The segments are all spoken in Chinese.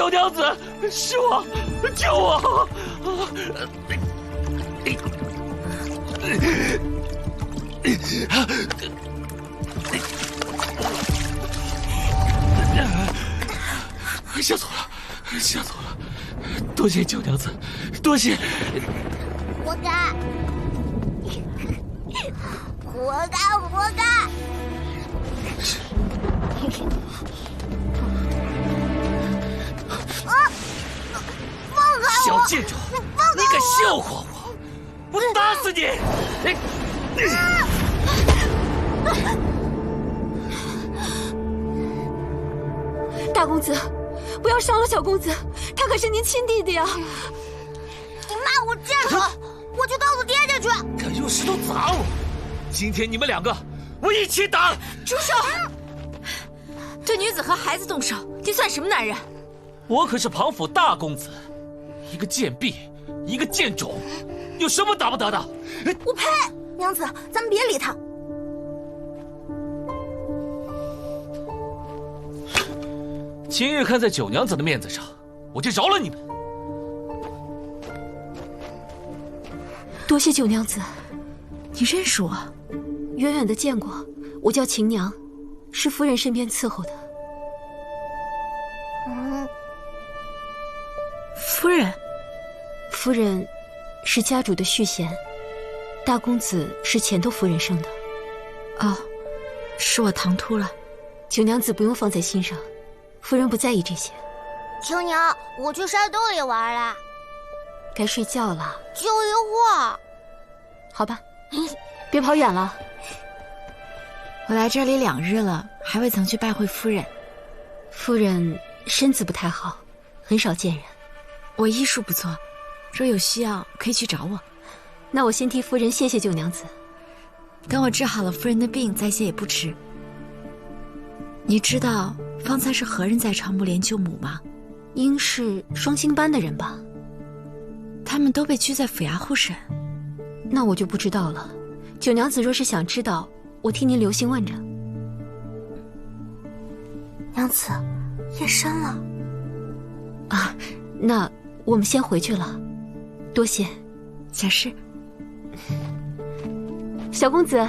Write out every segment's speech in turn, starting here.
九娘子，是我，救我！吓错了，吓错了！多谢九娘子，多谢！活该！活该！活该！放开我！小贱种，你敢笑话我？我打死你！大公子，不要伤了小公子，他可是您亲弟弟啊！你骂我贱种，我就告诉爹爹去！敢用石头砸我！今天你们两个，我一起打！住手！对女子和孩子动手，你算什么男人？我可是庞府大公子，一个贱婢，一个贱种，有什么打不得的？我呸！娘子，咱们别理他。今日看在九娘子的面子上，我就饶了你们。多谢九娘子，你认识我？远远的见过，我叫秦娘，是夫人身边伺候的。夫人，夫人是家主的续弦，大公子是前头夫人生的。哦，是我唐突了，九娘子不用放在心上。夫人不在意这些。青娘，我去山洞里玩了。该睡觉了。就一会儿。好吧，别跑远了。我来这里2日了，还未曾去拜会夫人。夫人身子不太好，很少见人。我医术不错，若有需要可以去找我。那我先替夫人谢谢九娘子。等我治好了夫人的病，再谢也不迟。你知道方才是何人在朝木莲救母吗？应是双星班的人吧。他们都被拘在府衙候审。那我就不知道了。九娘子若是想知道，我替您留心问着。娘子，夜深了。啊，那我们先回去了。多谢。小事。小公子，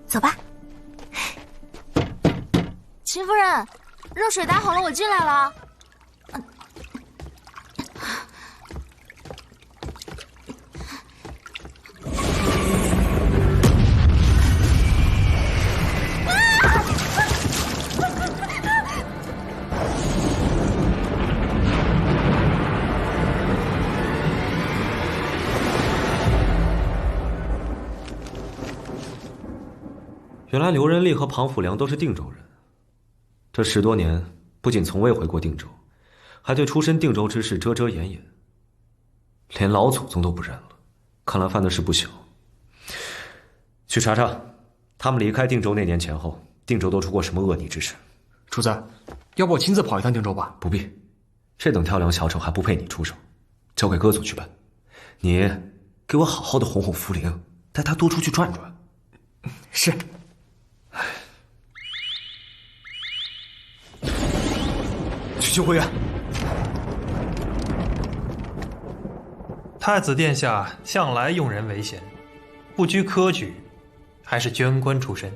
走吧。秦夫人，热水打好了，我进来了。原来刘仁利和庞辅良都是定州人。这10多年，不仅从未回过定州，还对出身定州之事遮遮掩掩，连老祖宗都不认了。看来犯的事不小。去查查，他们离开定州那年前后，定州都出过什么恶逆之事。主子，要不我亲自跑一趟定州吧？不必，这等跳梁小丑还不配你出手，交给哥祖去办。你给我好好的哄哄福灵，带他多出去转转。是。去救会院。太子殿下向来用人为贤，不拘科举，还是捐官出身，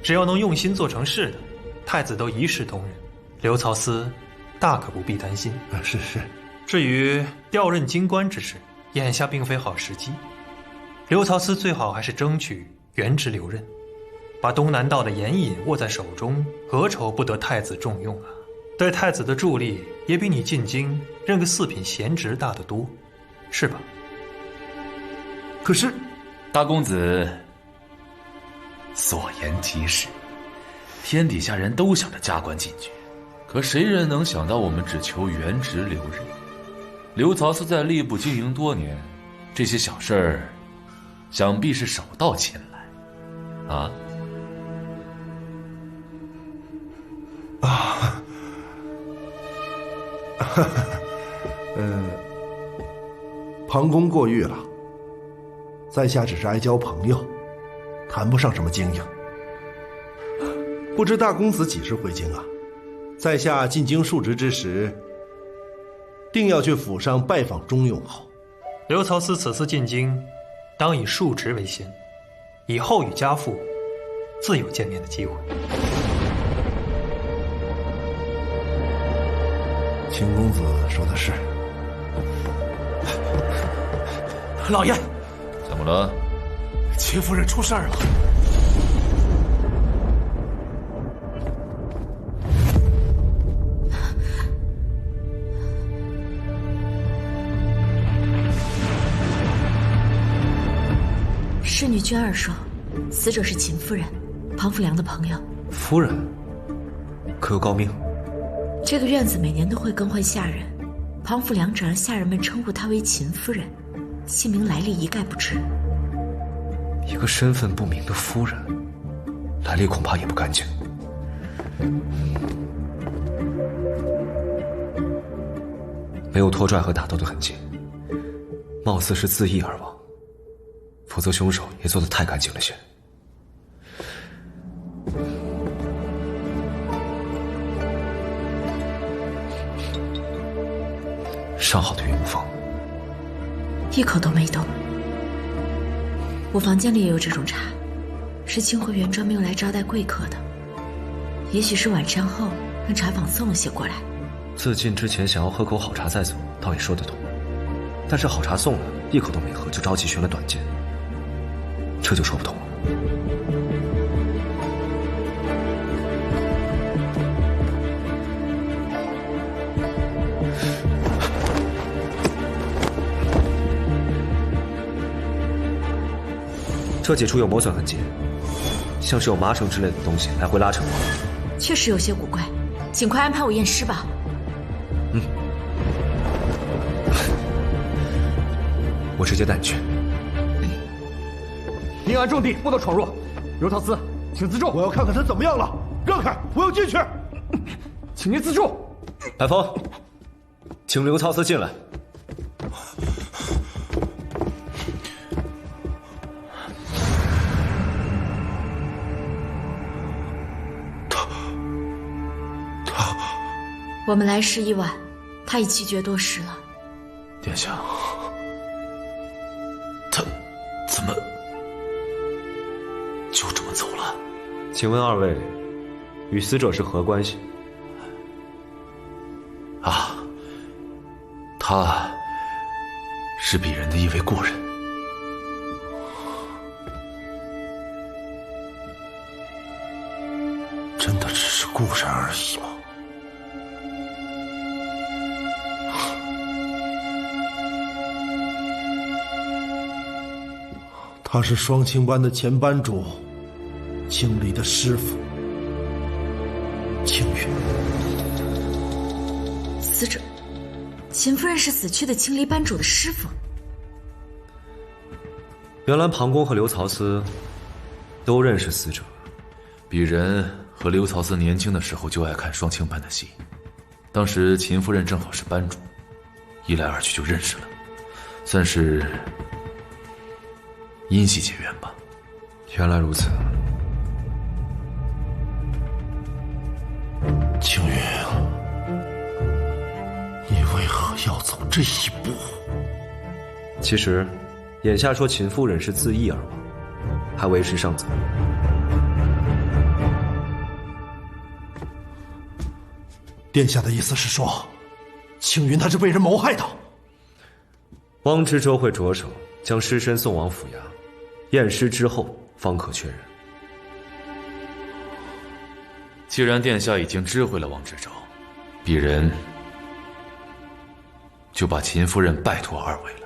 只要能用心做成事的，太子都一视同仁。刘曹司大可不必担心。是。至于调任京官之事，眼下并非好时机。刘曹司最好还是争取原职留任，把东南道的盐引握在手中，何愁不得太子重用啊？对太子的助力也比你进京任个4品闲职大得多，是吧？可是，大公子所言极是，天底下人都想着加官进爵，可谁人能想到我们只求原职留任？刘曹司在吏部经营多年，这些小事儿，想必是手到擒来，啊？庞公过誉了，在下只是爱交朋友，谈不上什么经营。不知大公子几时回京啊？在下进京述职之时，定要去府上拜访钟永好。刘曹司此次进京，当以述职为先，以后与家父自有见面的机会。秦公子说的是。老爷，怎么了？秦夫人出事儿了。侍女娟儿说，死者是秦夫人，庞福良的朋友。夫人，可有高明？这个院子每年都会更换下人，庞福良只让下人们称呼她为秦夫人，姓名来历一概不知。一个身份不明的夫人，来历恐怕也不干净。没有拖拽和打斗的痕迹，貌似是自缢而亡，否则凶手也做得太干净了些。上好的云无风，一口都没动。我房间里也有这种茶，是清惠园专门用来招待贵客的。也许是晚餐后让茶坊送了些过来。自尽之前想要喝口好茶再走，倒也说得通。但是好茶送了，一口都没喝就着急寻了短见，这就说不通了。这几处有磨损痕迹，像是有麻绳之类的东西来回拉扯。确实有些古怪，尽快安排我验尸吧。我直接带你去。明安重地，不得闯入。刘陶司，请自重。我要看看他怎么样了，让开，我要进去。请您自重。白风，请刘操司进来。我们来时已晚，他已气绝多时了。殿下，他怎么就这么走了？请问二位，与死者是何关系？啊，他是鄙人的一位故人。真的只是故人而已吗？他是双清班的前班主青离的师傅青云。死者秦夫人是死去的青离班主的师傅。原来庞公和刘曹司都认识死者。鄙人和刘曹司年轻的时候就爱看双清班的戏，当时秦夫人正好是班主，一来二去就认识了，算是因系结缘吧。原来如此。青云，你为何要走这一步？其实，眼下说秦夫人是自缢而亡，还为时尚早。殿下的意思是说，青云他是被人谋害的。汪知州会着手将尸身送往府衙，验尸之后方可确认。既然殿下已经知会了汪知州，鄙人就把秦夫人拜托二位了。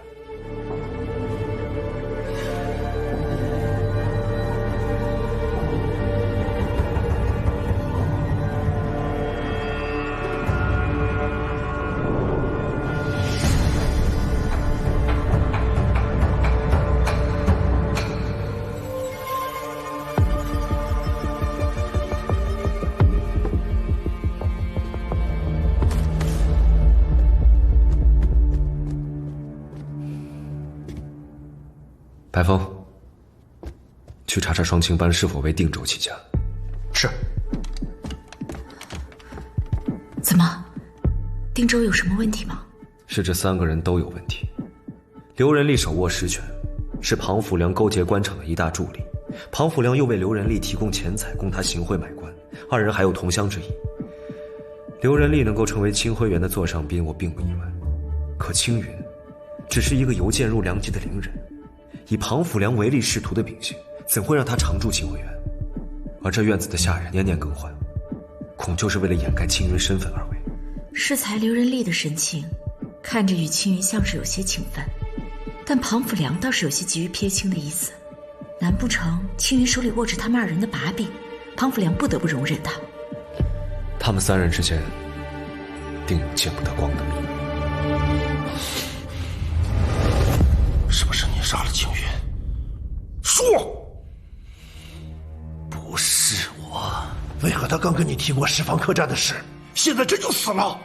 白风，去查查双清班是否为定州起家。是。定州有什么问题吗？是这3个人都有问题。刘仁利手握实权，是庞辅良勾结官场的一大助力。庞辅良又为刘仁利提供钱财，供他行贿买官，2人还有同乡之谊。刘仁利能够成为清辉园的座上宾，我并不意外。可青云只是一个由贱入良籍的伶人，以庞辅良唯利是图的秉性，怎会让他常驻清辉园？而这院子的下人年年更换，恐就是为了掩盖青云身份而为。适才刘仁利的神情看着与青云像是有些情分，但庞辅良倒是有些急于撇清的意思。难不成青云手里握着他们2人的把柄，庞辅良不得不容忍他？他们3人之间定有见不得光的秘密。是不是你杀了青云？说！不是我。为何他刚跟你提过十方客栈的事，现在这就死了？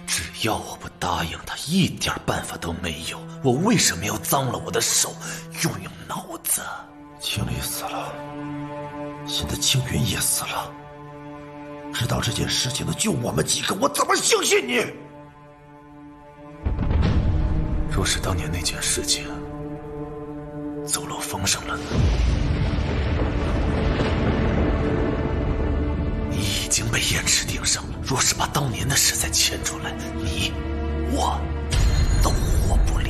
只要我不答应他，一点办法都没有。我为什么要脏了我的手，用脑子？青离死了，现在青云也死了。知道这件事情的就我们几个，我怎么相信你？若是当年那件事情走漏风声了呢？你已经被燕池盯上了，若是把当年的事再牵出来，你我都活不了。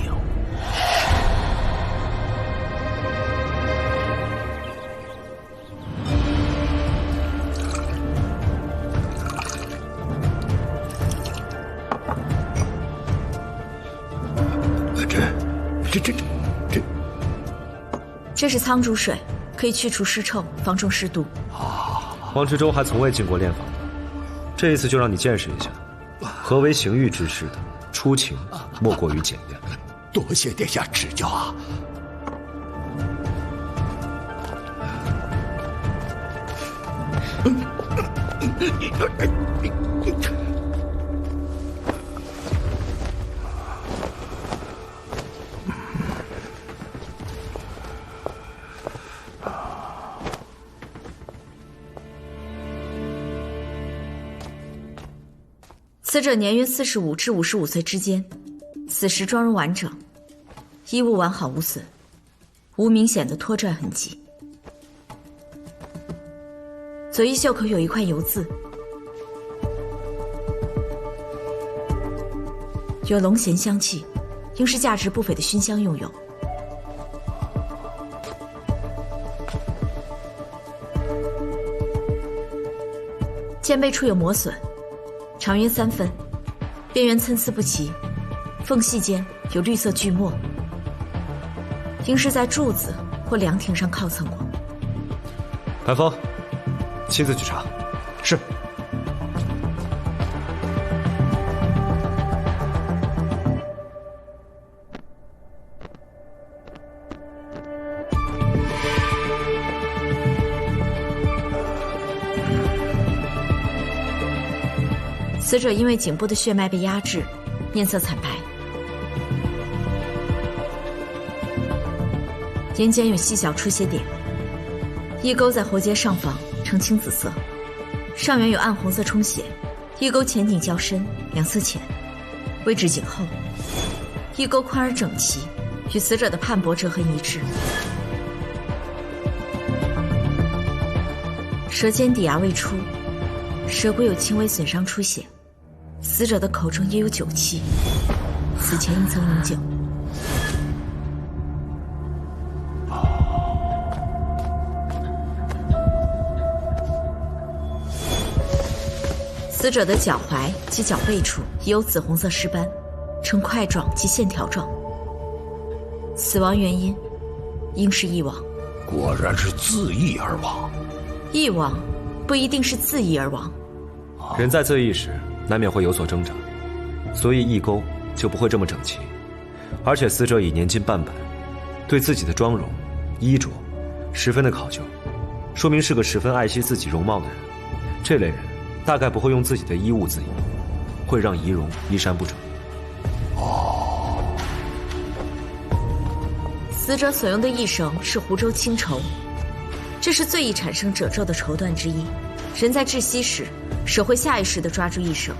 这是苍竹水，可以去除尸臭，防中尸毒。王知州还从未进过炼坊呢，这一次就让你见识一下，何为刑狱之士的出勤，莫过于简练。多谢殿下指教啊！死者年约45至55岁之间，死时妆容完整，衣物完好无损，无明显的拖拽痕迹。左衣袖口有一块油渍，有龙涎香气，应是价值不菲的熏香用油。肩背处有磨损，长约3分，边缘参差不齐，缝隙间有绿色锯末，应是在柱子或凉亭上靠蹭过。韩风，亲自去查。是。死者因为颈部的血脉被压制，面色惨白，眼睑有细小出血点，翼沟在喉结上方呈青紫色，上缘有暗红色充血，翼沟前颈较深，两侧浅，位置颈后，翼沟宽而整齐，与死者的判搏折痕一致。舌尖底牙未出，舌骨有轻微损伤出血。死者的口中也有酒气，死前应曾饮酒。死者的脚踝及脚背处也有紫红色尸斑，呈块状及线条状。死亡原因应是缢亡。果然是自缢而亡。缢亡不一定是自缢而亡。人在自缢时难免会有所挣扎，所以翼沟就不会这么整齐。而且死者已年近半百，对自己的妆容、衣着十分的考究，说明是个十分爱惜自己容貌的人。这类人大概不会用自己的衣物自缢，会让仪容衣衫不整。死者所用的缢绳是湖州青绸，这是最易产生褶皱的绸缎之一。人在窒息时，手会下意识地抓住缢绳，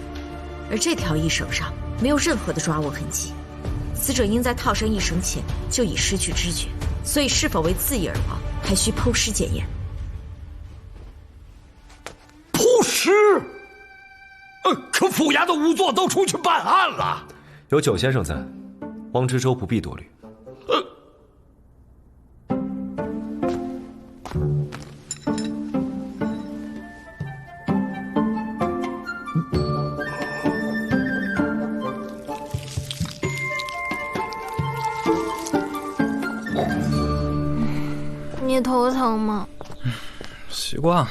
而这条衣绳上没有任何的抓握痕迹，死者应在套上衣绳前就已失去知觉，所以是否为自缢而亡，还需剖尸检验。剖尸？可府衙的仵作都出去办案了。有九先生在，汪知州不必多虑。你头疼吗？习惯了。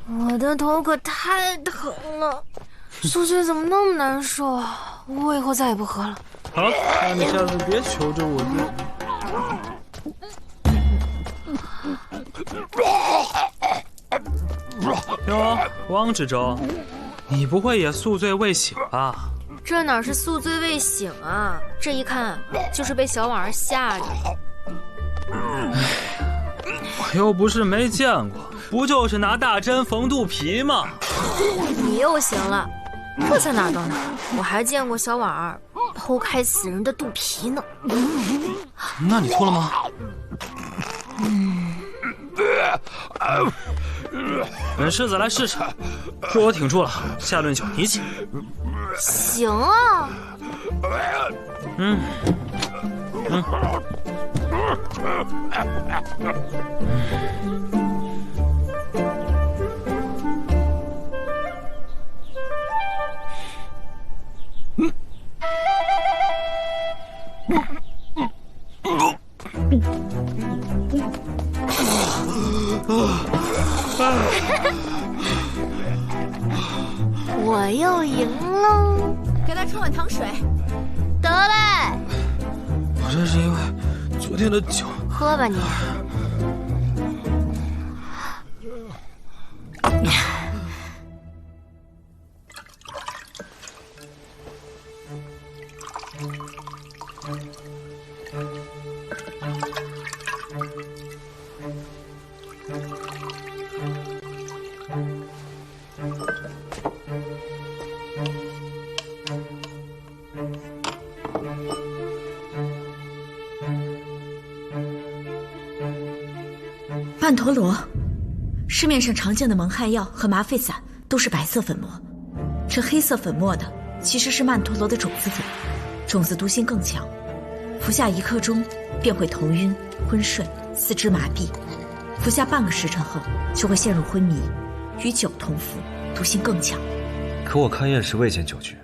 我的头可太疼了，宿醉怎么那么难受啊！我以后再也不喝了。好，那你下次别求着我哟，汪知州，你不会也宿醉未醒吧？这哪是宿醉未醒啊，这一看就是被小婉儿吓着。我又不是没见过，不就是拿大针缝肚皮吗？你又行了，这才哪到哪，我还见过小婉儿剖开死人的肚皮呢。那你吐了吗？本世子来试试，若我挺住了，下顿酒你请。行啊。我又赢了，给他冲碗糖水。得嘞。我这是因为昨天的酒。喝吧你。曼陀罗，市面上常见的蒙汗药和麻沸散都是白色粉末，这黑色粉末的其实是曼陀罗的种子粉，种子毒性更强，服下1克中便会头晕、昏睡、四肢麻痹，服下半个时辰后就会陷入昏迷，与酒同服，毒性更强。可我勘验时未见酒具，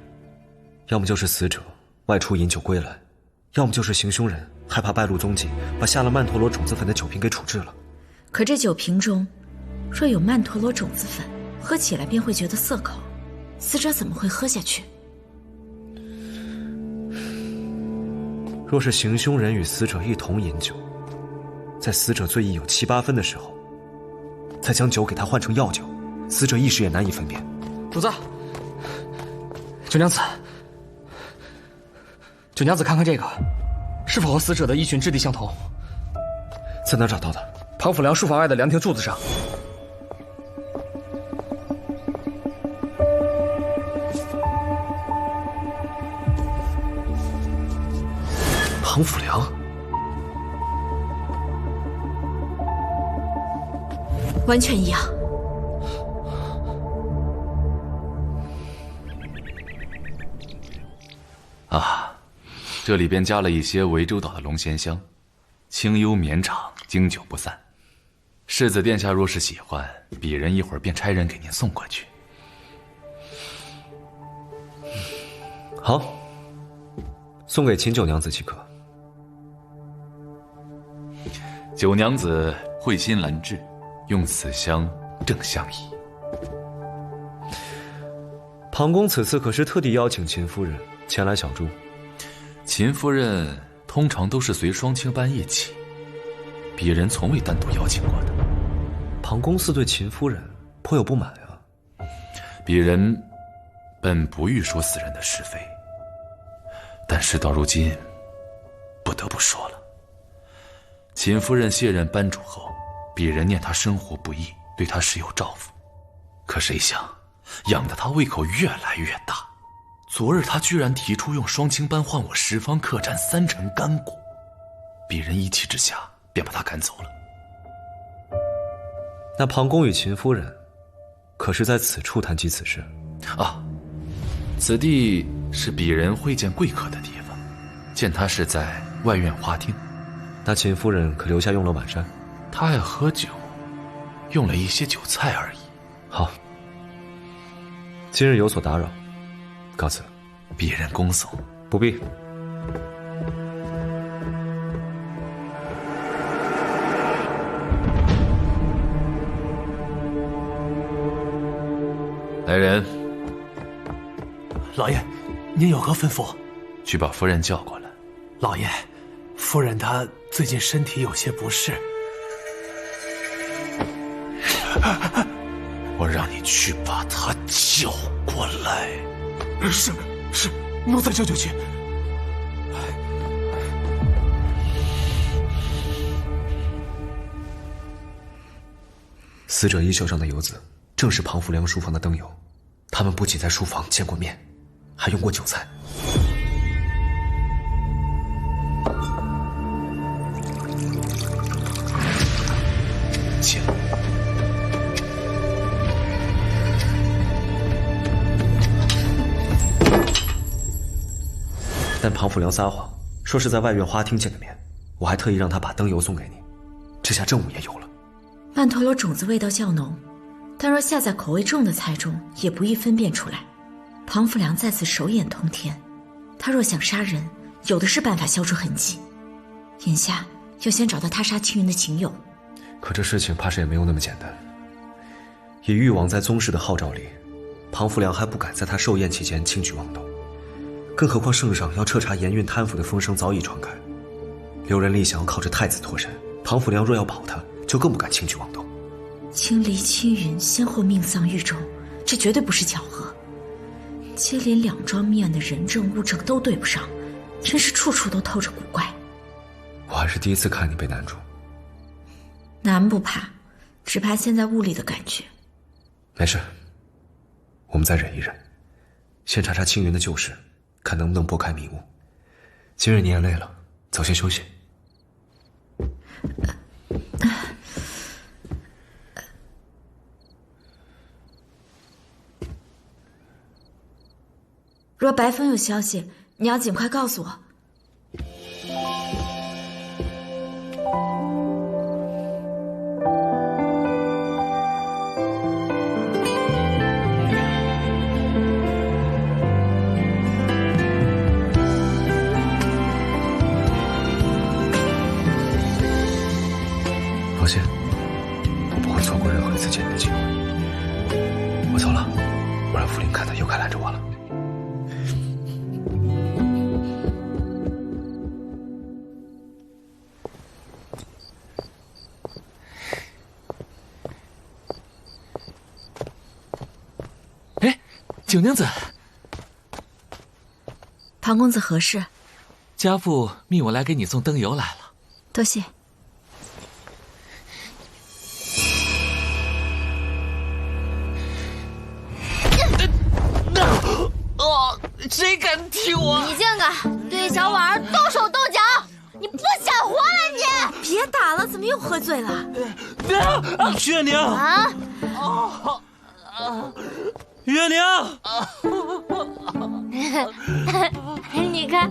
要么就是死者外出饮酒归来，要么就是行凶人害怕败露踪迹，把下了曼陀罗种子粉的酒瓶给处置了。可这酒瓶中若有曼陀罗种子粉，喝起来便会觉得涩口，死者怎么会喝下去？若是行凶人与死者一同饮酒，在死者醉意有7、8分的时候，再将酒给他换成药酒，死者一时也难以分辨。主子，九娘子，九娘子，看看这个，是否和死者的衣裙质地相同？在哪找到的？庞府梁书房外的凉亭柱子上。庞府梁，完全一样。啊，这里边加了一些涠洲岛的龙涎香，清幽绵长，经久不散。世子殿下若是喜欢，鄙人一会儿便差人给您送过去。好，送给秦九娘子即可。九娘子慧心兰质，用此香正相宜。庞公此次可是特地邀请秦夫人前来小住？秦夫人通常都是随双清班一起，鄙人从未单独邀请过的。庞公似对秦夫人颇有不满啊。鄙人本不欲说死人的是非，但事到如今，不得不说了。秦夫人卸任班主后，鄙人念她生活不易，对她时有照拂。可谁想，养得她胃口越来越大，昨日他居然提出用双清班换我10方客栈3成干果，鄙人一气之下便把他赶走了。那庞公与秦夫人，可是在此处谈及此事？啊，此地是鄙人会见贵客的地方，见他是在外院花厅。那秦夫人可留下用了晚膳？他爱喝酒，用了一些酒菜而已。好，今日有所打扰，告辞。鄙人恭送。不必。来人，老爷，您有何吩咐？去把夫人叫过来。老爷，夫人她最近身体有些不适。我让你去把她叫过来。是，奴才这就去。死者衣袖上的油渍，正是庞福良书房的灯油。他们不仅在书房见过面，还用过酒菜。请。但庞福良撒谎，说是在外院花厅见的面。我还特意让他把灯油送给你，这下正午也有了。曼陀罗种子味道较浓，但若下在口味重的菜中，也不易分辨出来。庞福良在此手眼通天，他若想杀人，有的是办法消除痕迹。眼下要先找到他杀青云的情友。可这事情怕是也没有那么简单。以誉王在宗室的号召力，庞福良还不敢在他寿宴期间轻举妄动。更何况圣上要彻查盐运贪腐的风声早已传开，刘仁立想要靠着太子脱身，庞福良若要保他，就更不敢轻举妄动。青离、青云先后命丧狱中，这绝对不是巧合。接连2桩命案的人证物证都对不上，真是处处都透着古怪。我还是第一次看你被难住。难不怕，只怕现在屋里的感觉。没事，我们再忍一忍，先查查青云的旧事，看能不能拨开迷雾。今日你也累了，早些休息。若白风有消息，你要尽快告诉我。放心，我不会错过任何一次见你的机会。我走了，不然福临看他又该拦着我了。哎，九娘子，庞公子何事？家父命我来给你送灯油来了。多谢。谁敢踢我？你竟敢对小婉儿动手动脚！你不想活了你！别打了，怎么又喝醉了？月娘啊！月娘！你看，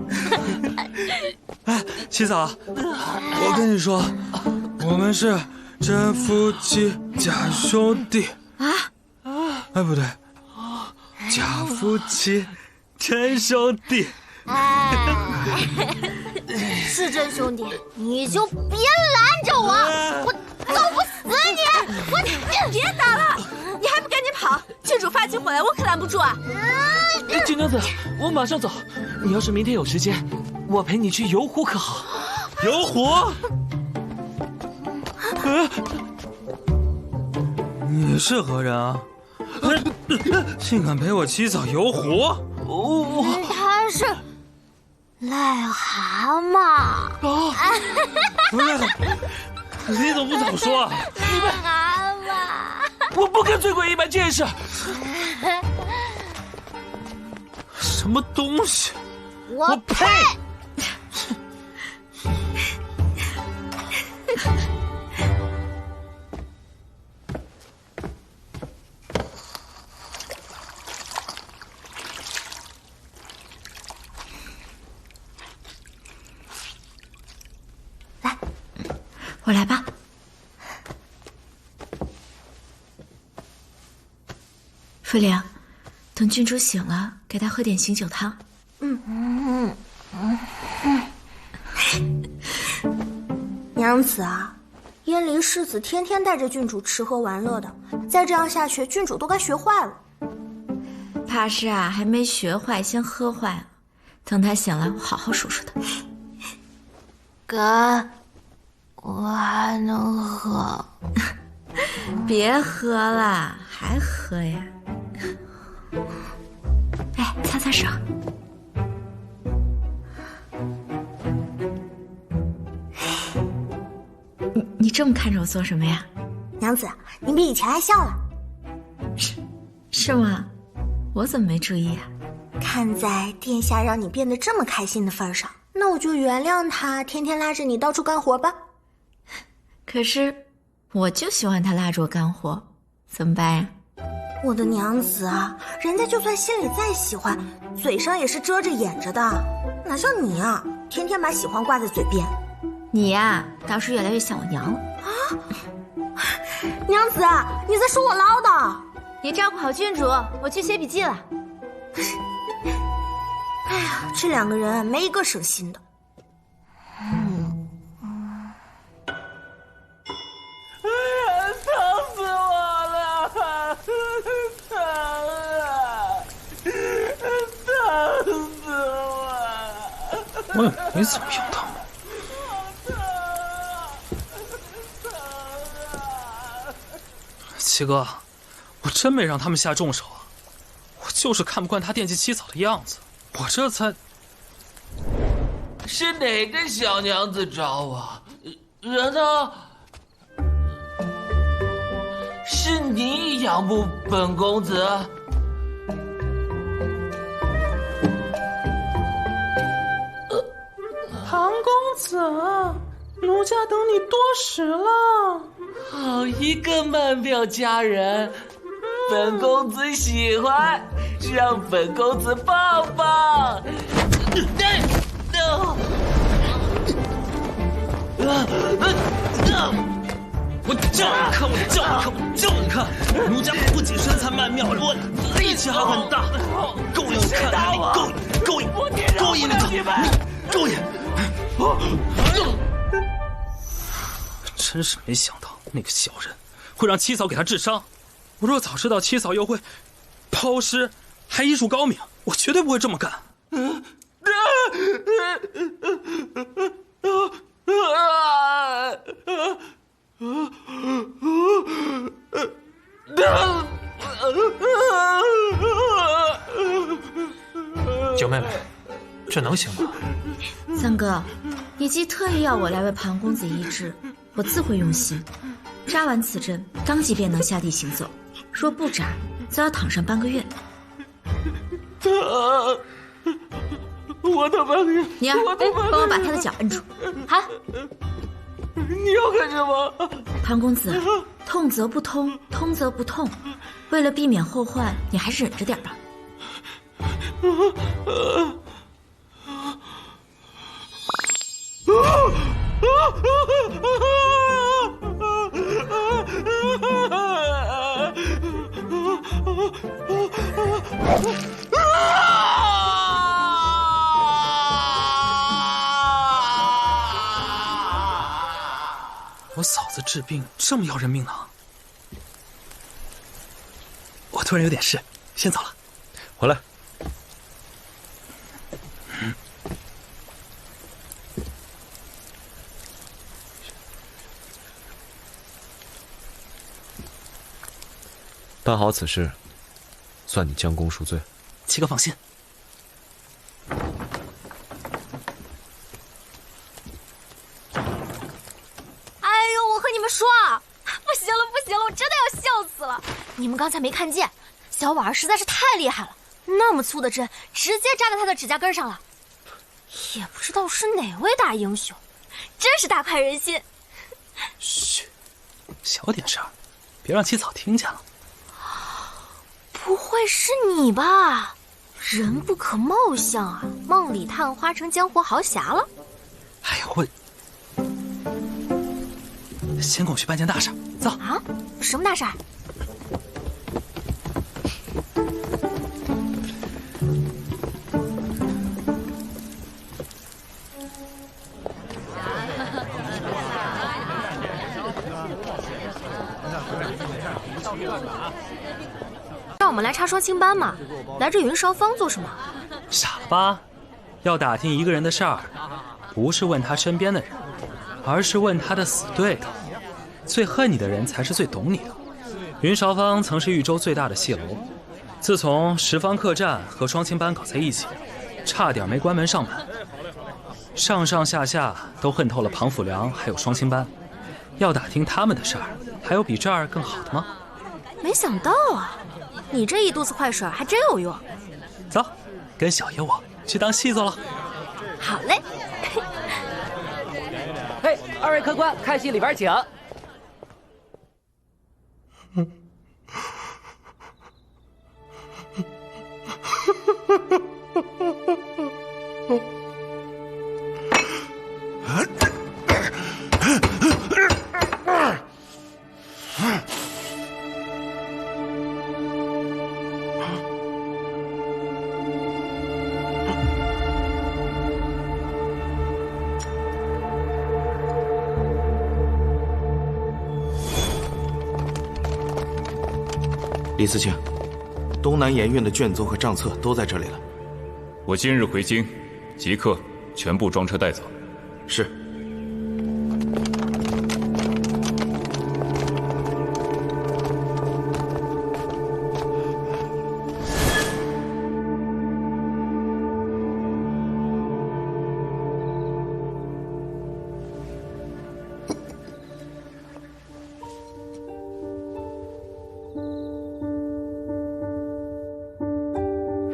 哎，七嫂，我跟你说，我们是真夫妻假兄弟啊！哎，不对，假夫妻真兄弟。是真兄弟，你就别拦着我，我揍不死你！我别打了，你还不赶紧跑！郡主发起火来，我可拦不住啊！九娘子，我马上走。你要是明天有时间，我陪你去游湖可好？游湖？你是何人啊？竟敢陪我七嫂游湖？他是癞蛤蟆。不是，你怎么不早说啊？癞蛤蟆，我不跟醉鬼一般见识。什么东西？我呸！来，我来吧。傅良，等郡主醒了，给她喝点醒酒汤。娘子啊，燕离世子天天带着郡主吃喝玩乐的，再这样下去，郡主都该学坏了。怕是啊，还没学坏，先喝坏了。等他醒了，我好好说说他。哥，我还能喝？别喝了，还喝呀？哎，擦擦手。你这么看着我做什么呀？娘子，您比以前爱笑了。是吗？我怎么没注意啊？看在殿下让你变得这么开心的份上，那我就原谅他天天拉着你到处干活吧。可是，我就喜欢他拉着我干活，怎么办呀？我的娘子啊，人家就算心里再喜欢，嘴上也是遮着掩着的，哪像你啊，天天把喜欢挂在嘴边。你呀，倒是越来越像我娘了啊！娘子，你在说我唠叨？你照顾好郡主，我去写笔记了。哎呀，这两个人没一个省心的。疼死我了！疼啊！疼死我了！我也没怎么用他们。七哥，我真没让他们下重手啊！我就是看不惯他惦记七嫂的样子，我这才……是哪个小娘子找我？人呢？是你仰慕本公子？唐公子，奴家等你多时了。好一个曼妙佳人，本公子喜欢，让本公子抱抱。我叫你看，我叫你看，我叫你看！奴家不仅身材曼妙，我力气还很大，够你看看，你够你够你！真是没想到那个小人会让七嫂给他治伤。我若早知道七嫂又会抛尸，还医术高明，我绝对不会这么干。九妹妹，这能行吗？三哥，你既特意要我来为庞公子医治，我自会用心。扎完此针，当即便能下地行走；若不扎，则要躺上半个月。我的半个月，你帮我把他的脚摁住。好。你要干什么？庞公子，痛则不通，通则不痛。为了避免后患，你还是忍着点吧。我嫂子治病这么要人命呢？我突然有点事，先走了。回来。办好此事，算你将功赎罪。七哥放心。说，不行了，我真的要笑死了！你们刚才没看见，小婉儿实在是太厉害了，那么粗的针直接扎到他的指甲根上了，也不知道是哪位大英雄，真是大快人心。嘘，小点声，别让七草听见了。不会是你吧？人不可貌相啊，梦里探花成江湖豪侠了。哎呀，先跟我去办件大事，走啊！什么大事？让我们来查双清班嘛，来这云韶坊做什么？傻了吧？要打听一个人的事儿，不是问他身边的人，而是问他的死对头。最恨你的人才是最懂你的。云韶坊曾是豫州最大的戏楼，自从十方客栈和双清班搞在一起，差点没关门上门。上上下下都恨透了庞辅良还有双清班。要打听他们的事儿，还有比这儿更好的吗？没想到啊，你这一肚子坏水还真有用。走，跟小爷我去当细作了。好嘞。嘿，二位客官，看戏里边请。李思清，东南盐运的卷宗和账册都在这里了。我今日回京，即刻全部装车带走。是。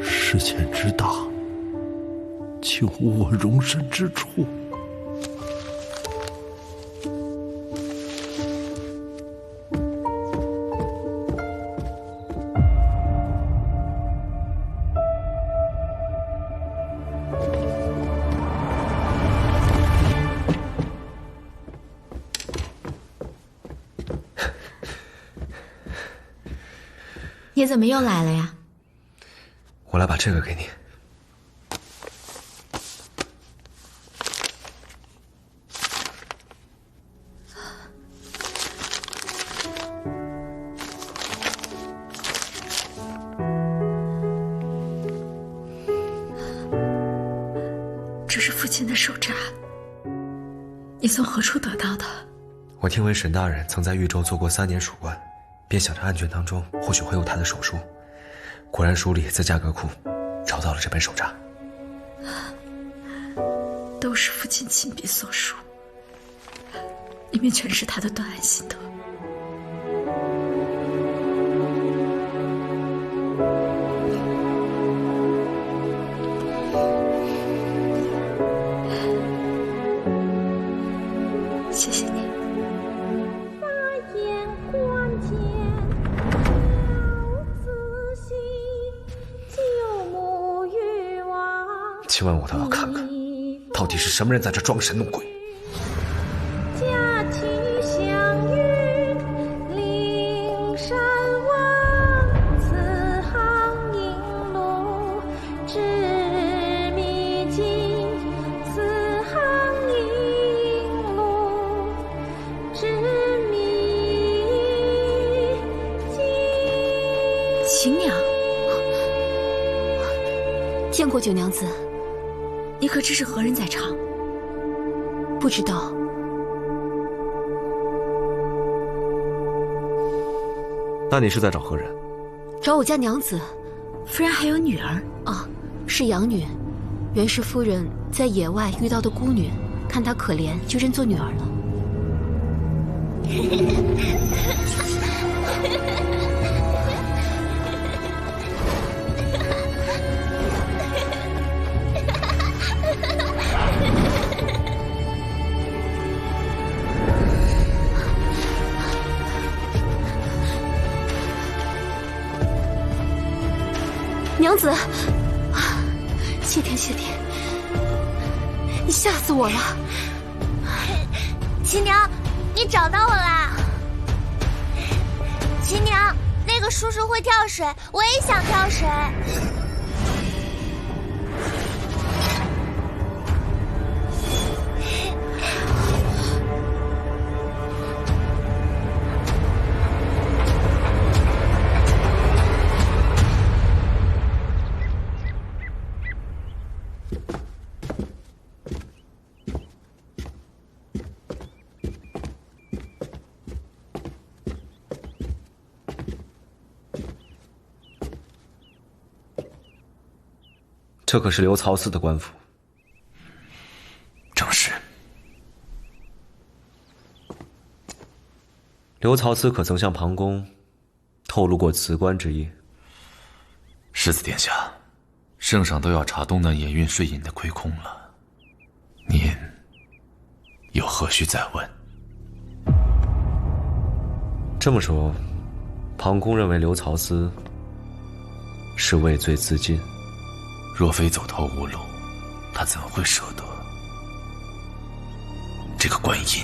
世间之大，竟无我容身之处。你怎么又来了呀？我来把这个给你。这是父亲的手札，你从何处得到的？我听闻沈大人曾在豫州做过3年属官，便想着案卷当中或许会有他的手书。果然书里在价格库找到了这本手札，都是父亲亲笔所书，里面全是他的断案心得。谢谢你。今晚我倒要看看，到底是什么人在这装神弄鬼。佳期相遇灵山望，此行引路知迷津，此行引路知迷津。秦娘，见过九娘子。你可知是何人在场？不知道。那你是在找何人？找我家娘子。夫人还有女儿啊，是养女，原是夫人在野外遇到的孤女，看她可怜，就认作女儿了。娘子，谢天谢地，你吓死我了！齐娘，你找到我啦！齐娘，那个叔叔会跳水，我也想跳水。这可是刘曹司的官府。正是。刘曹司可曾向庞公透露过辞官之意？世子殿下，圣上都要查东南盐运税银的亏空了，您又何须再问？这么说，庞公认为刘曹司是畏罪自尽。若非走投无路，他怎会舍得这个官印？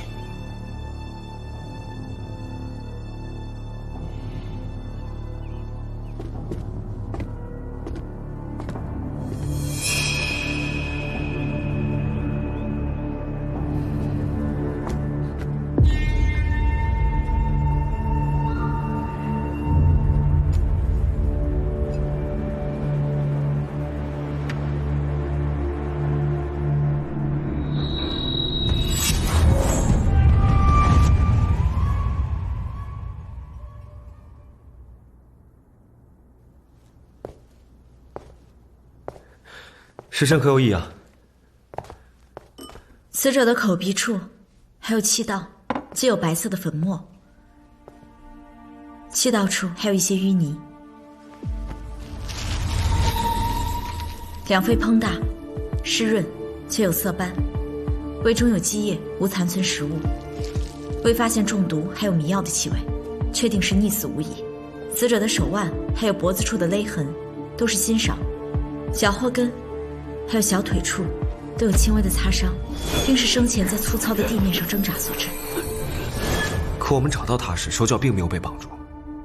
时辰可有异啊？死者的口鼻处还有气道皆有白色的粉末，气道处还有一些淤泥，两肺膨大，湿润且有色斑，胃中有积液，无残存食物，未发现中毒还有迷药的气味，确定是溺死无疑。死者的手腕还有脖子处的勒痕都是新伤，脚后跟还有小腿处都有轻微的擦伤，定是生前在粗糙的地面上挣扎所致。可我们找到他时，手脚并没有被绑住，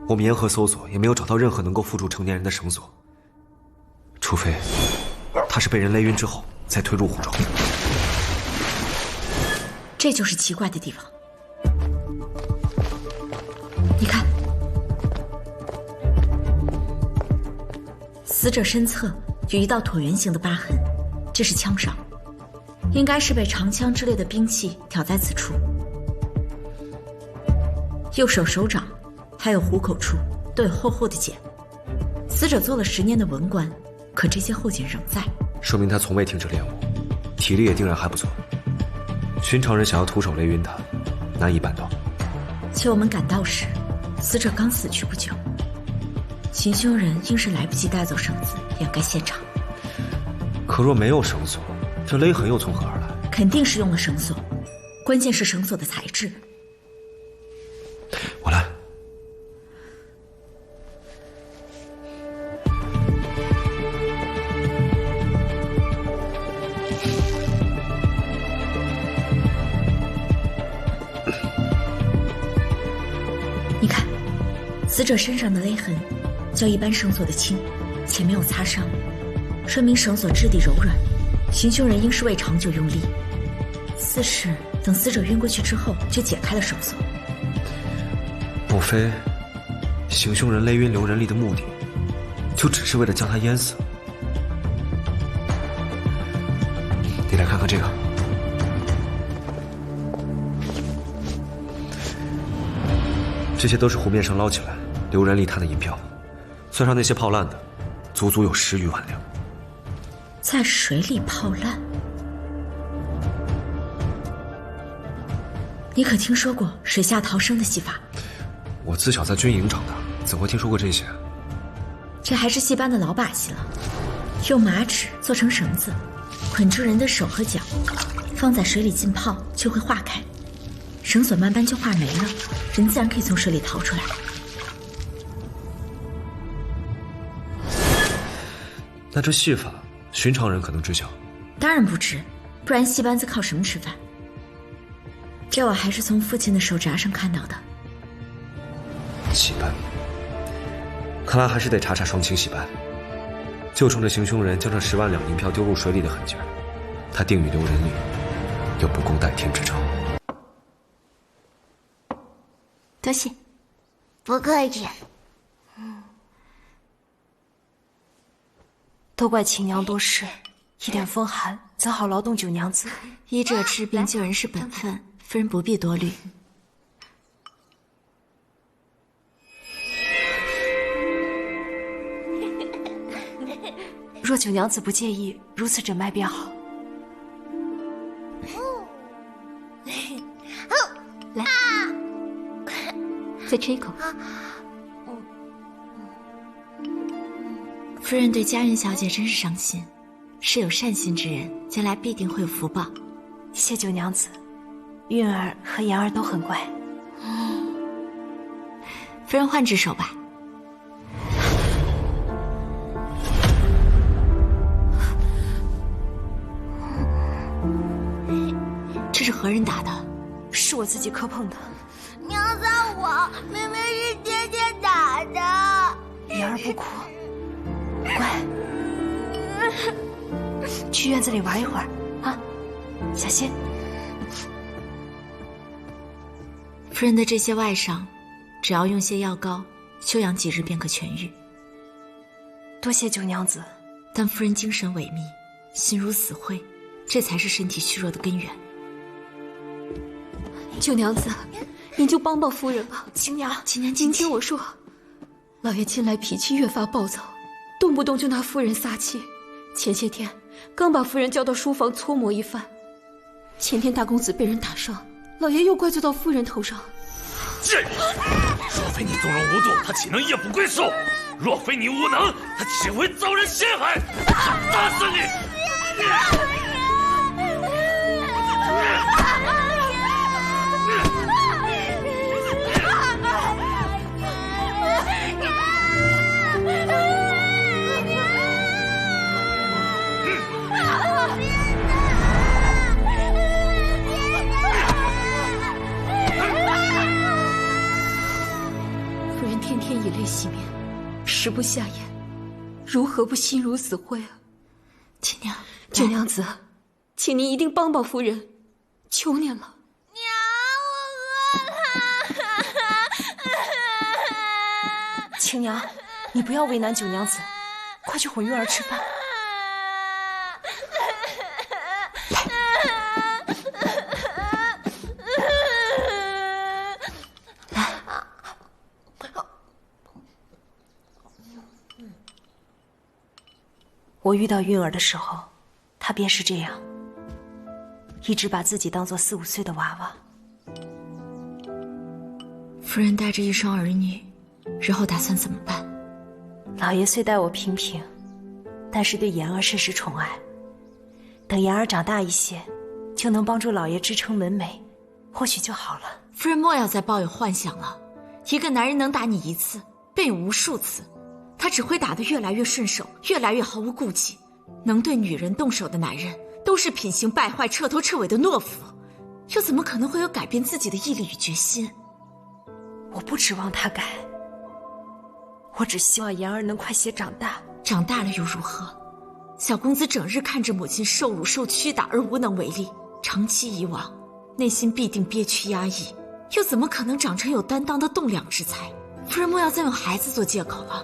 我们沿河搜索也没有找到任何能够缚住成年人的绳索，除非他是被人勒晕之后再推入湖中。这就是奇怪的地方。你看，死者身侧有一道椭圆形的疤痕，这是枪伤，应该是被长枪之类的兵器挑在此处。右手手掌还有虎口处都有厚厚的茧，死者做了10年的文官，可这些厚茧仍在，说明他从未停止练武，体力也定然还不错。寻常人想要徒手勒晕他，难以办到。且我们赶到时，死者刚死去不久，行凶人应是来不及带走绳子掩盖现场。可若没有绳索，这勒痕又从何而来？肯定是用了绳索，关键是绳索的材质。我来。你看，死者身上的勒痕较一般绳索的轻，且没有擦伤，说明绳索质地柔软，行凶人应是未长久用力，似是等死者晕过去之后就解开了绳索。莫非行凶人勒晕刘仁利的目的就只是为了将他淹死？你来看看这个。这些都是湖面上捞起来刘仁利贪的银票，算上那些泡烂的，足足有10余万两。在水里泡烂？你可听说过水下逃生的戏法？我自小在军营长大，怎会听说过这些？这还是戏班的老把戏了，用麻纸做成绳子，捆住人的手和脚，放在水里浸泡就会化开，绳索慢慢就化没了，人自然可以从水里逃出来。那这戏法，寻常人可能知晓？当然不知，不然戏班子靠什么吃饭？这我还是从父亲的手札上看到的。戏班，看来还是得查查双清戏班。就冲着行凶人将这10万两银票丢入水里的狠劲儿，他定与刘仁利有不共戴天之仇。多谢。不客气。都怪亲娘多事，一点风寒怎好劳动九娘子？医者治病救人是本分，夫人不必多虑。若九娘子不介意，如此诊脉便好。来，再吃一口。夫人对佳人小姐真是上心，是有善心之人，将来必定会有福报。谢九娘子，韵儿和妍儿都很乖。夫人换只手吧。这是何人打的？是我自己磕碰的。娘撒谎，明明是爹爹打的。妍儿不哭，乖，去院子里玩一会儿啊，小心。夫人的这些外伤，只要用些药膏，休养几日便可痊愈。多谢九娘子。但夫人精神萎靡，心如死灰，这才是身体虚弱的根源。九娘子，您就帮帮夫人吧。亲娘，您听我说，老爷近来脾气越发暴躁，动不动就拿夫人撒气。前些天刚把夫人叫到书房搓磨一番，前天大公子被人打伤，老爷又怪罪到夫人头上。贱人！若非你纵容无度，他岂能夜不归宿？若非你无能，他岂会遭人陷害？打死你！夫人天天以泪洗面，食不下咽，如何不心如死灰啊！亲娘，九娘子，请您一定帮帮夫人，求您了。娘，我饿了。亲娘，你不要为难九娘子，快去哄韵儿吃饭。我遇到韵儿的时候，她便是这样，一直把自己当作4、5岁的娃娃。夫人带着一双儿女，日后打算怎么办？老爷虽待我平平，但是对妍儿甚是宠爱。等妍儿长大一些，就能帮助老爷支撑门楣，或许就好了。夫人莫要再抱有幻想了。一个男人能打你一次，便有无数次。他只会打得越来越顺手，越来越毫无顾忌。能对女人动手的男人，都是品行败坏、彻头彻尾的懦夫，又怎么可能会有改变自己的毅力与决心？我不指望他改，我只希望妍儿能快些长大。长大了又如何？小公子整日看着母亲受辱受屈打而无能为力，长期以往，内心必定憋屈压抑，又怎么可能长成有担当的栋梁之才？夫人莫要再用孩子做借口了。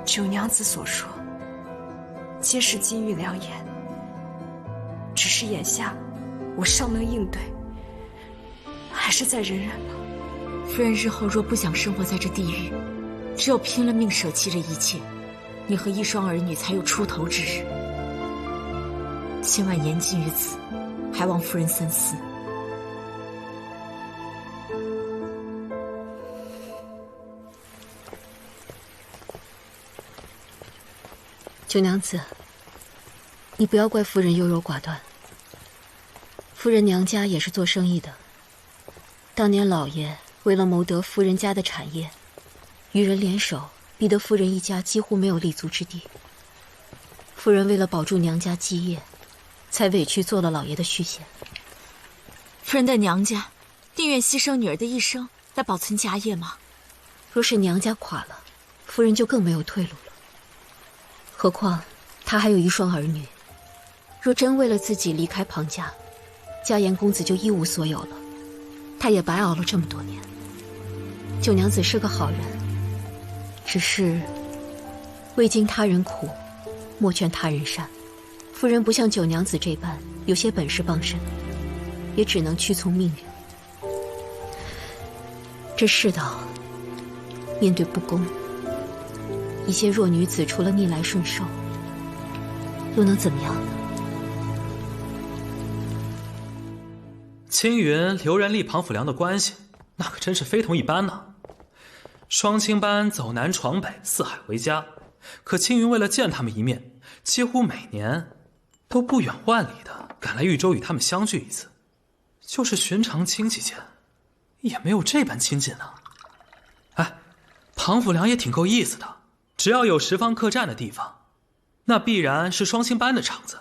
九娘子所说，皆是金玉良言。只是眼下，我尚能应对，还是再忍忍吧。夫人日后若不想生活在这地狱，只有拼了命舍弃这一切，你和一双儿女才有出头之日。千万言尽于此，还望夫人三思。九娘子，你不要怪夫人优柔寡断。夫人娘家也是做生意的，当年老爷为了谋得夫人家的产业，与人联手，逼得夫人一家几乎没有立足之地。夫人为了保住娘家基业，才委屈做了老爷的续弦。夫人的娘家定愿牺牲女儿的一生来保存家业吗？若是娘家垮了，夫人就更没有退路了。何况她还有一双儿女，若真为了自己离开庞家，嘉言公子就一无所有了，她也白熬了这么多年。九娘子是个好人，只是未经他人苦，莫劝他人善。夫人不像九娘子这般有些本事傍身，也只能屈从命运。这世道面对不公，一些弱女子除了逆来顺受，又能怎么样呢？青云、刘仁利、庞辅良的关系，那可真是非同一般呢。双亲班走南闯北，四海为家，可青云为了见他们一面，几乎每年都不远万里的赶来豫州与他们相聚一次。就是寻常亲戚间，也没有这般亲近呢。哎，庞辅良也挺够意思的，只要有十方客栈的地方，那必然是双亲班的场子。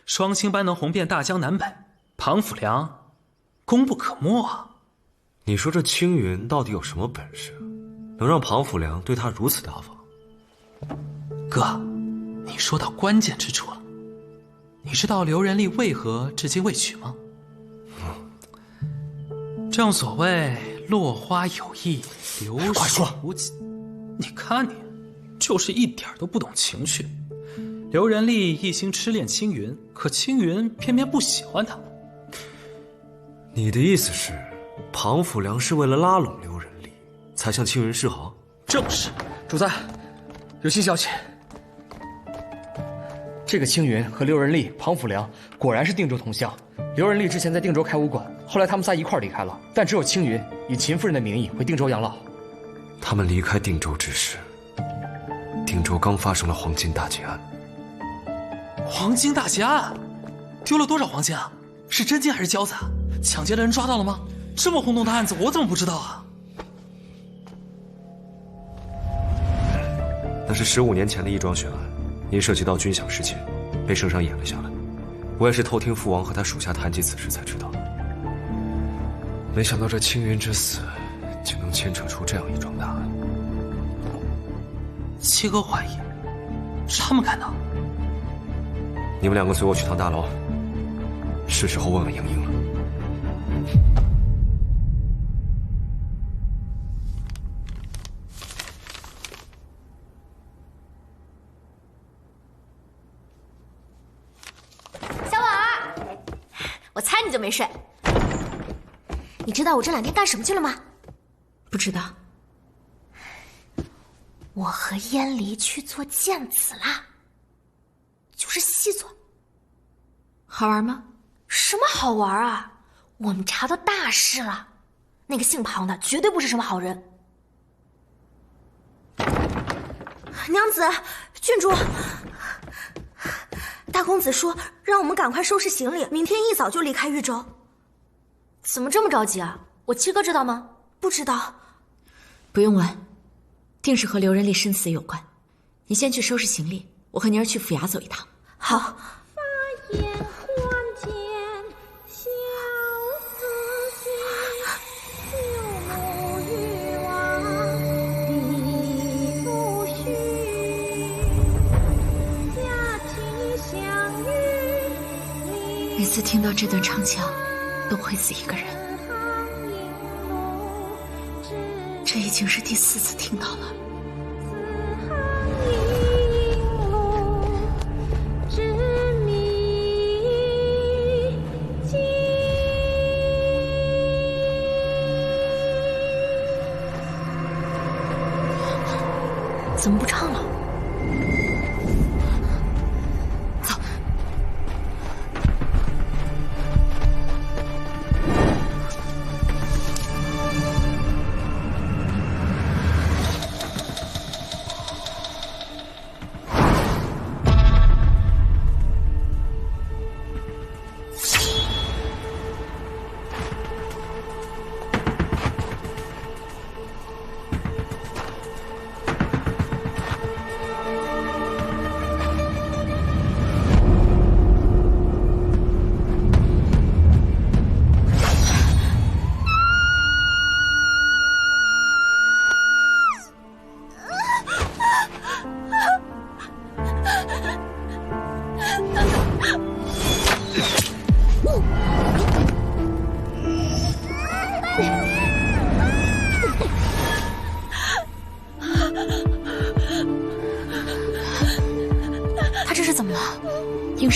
双亲班能红遍大江南北，庞辅良功不可没啊。你说这青云到底有什么本事，能让庞辅良对他如此大方？哥，你说到关键之处了。你知道刘仁利为何至今未娶吗？正所谓落花有意，流水无情。你看你，就是一点都不懂情绪。刘仁利一心痴恋青云，可青云偏偏不喜欢他。你的意思是，庞辅良是为了拉拢刘仁利，才向青云示好？正是。主子，有新消息。这个青云和刘仁利、庞辅良果然是定州同乡。刘仁利之前在定州开武馆，后来他们仨一块离开了，但只有青云以秦夫人的名义回定州养老。他们离开定州之时，定州刚发生了黄金大劫案。黄金大劫案？丢了多少黄金啊？是真金还是胶子？抢劫的人抓到了吗？这么轰动的案子，我怎么不知道啊？那是15年前的一桩悬案，因涉及到军饷事情，被圣上掩了下来。我也是偷听父王和他属下谈及此事才知道。没想到这青云之死，竟能牵扯出这样一桩大案。七哥怀疑是他们干的。你们两个随我去趟大牢，是时候问问莹莹了。我猜你就没睡。你知道我这2天干什么去了吗？不知道。我和燕离去做剑子啦，就是细作。好玩吗？什么好玩啊？我们查到大事了，那个姓庞的绝对不是什么好人。娘子，郡主，大公子说让我们赶快收拾行李，明天一早就离开豫州。怎么这么着急啊？我七哥知道吗？不知道。不用问，定是和刘仁利生死有关。你先去收拾行李，我和宁儿去府衙走一趟。好。每次听到这段唱腔，都会死一个人。这已经是第4次听到了。怎么不唱了？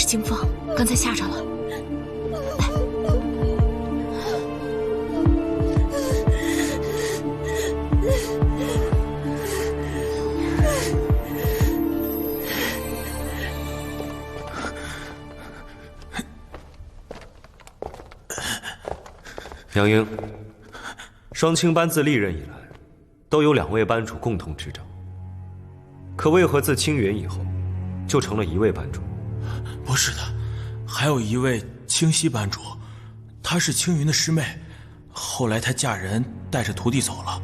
是金凤，刚才吓着了。杨英，双清班自历任以来，都有2位班主共同执掌，可为何自青云以后，就成了1位班主？不是的，还有1位清溪班主，她是青云的师妹，后来她嫁人带着徒弟走了，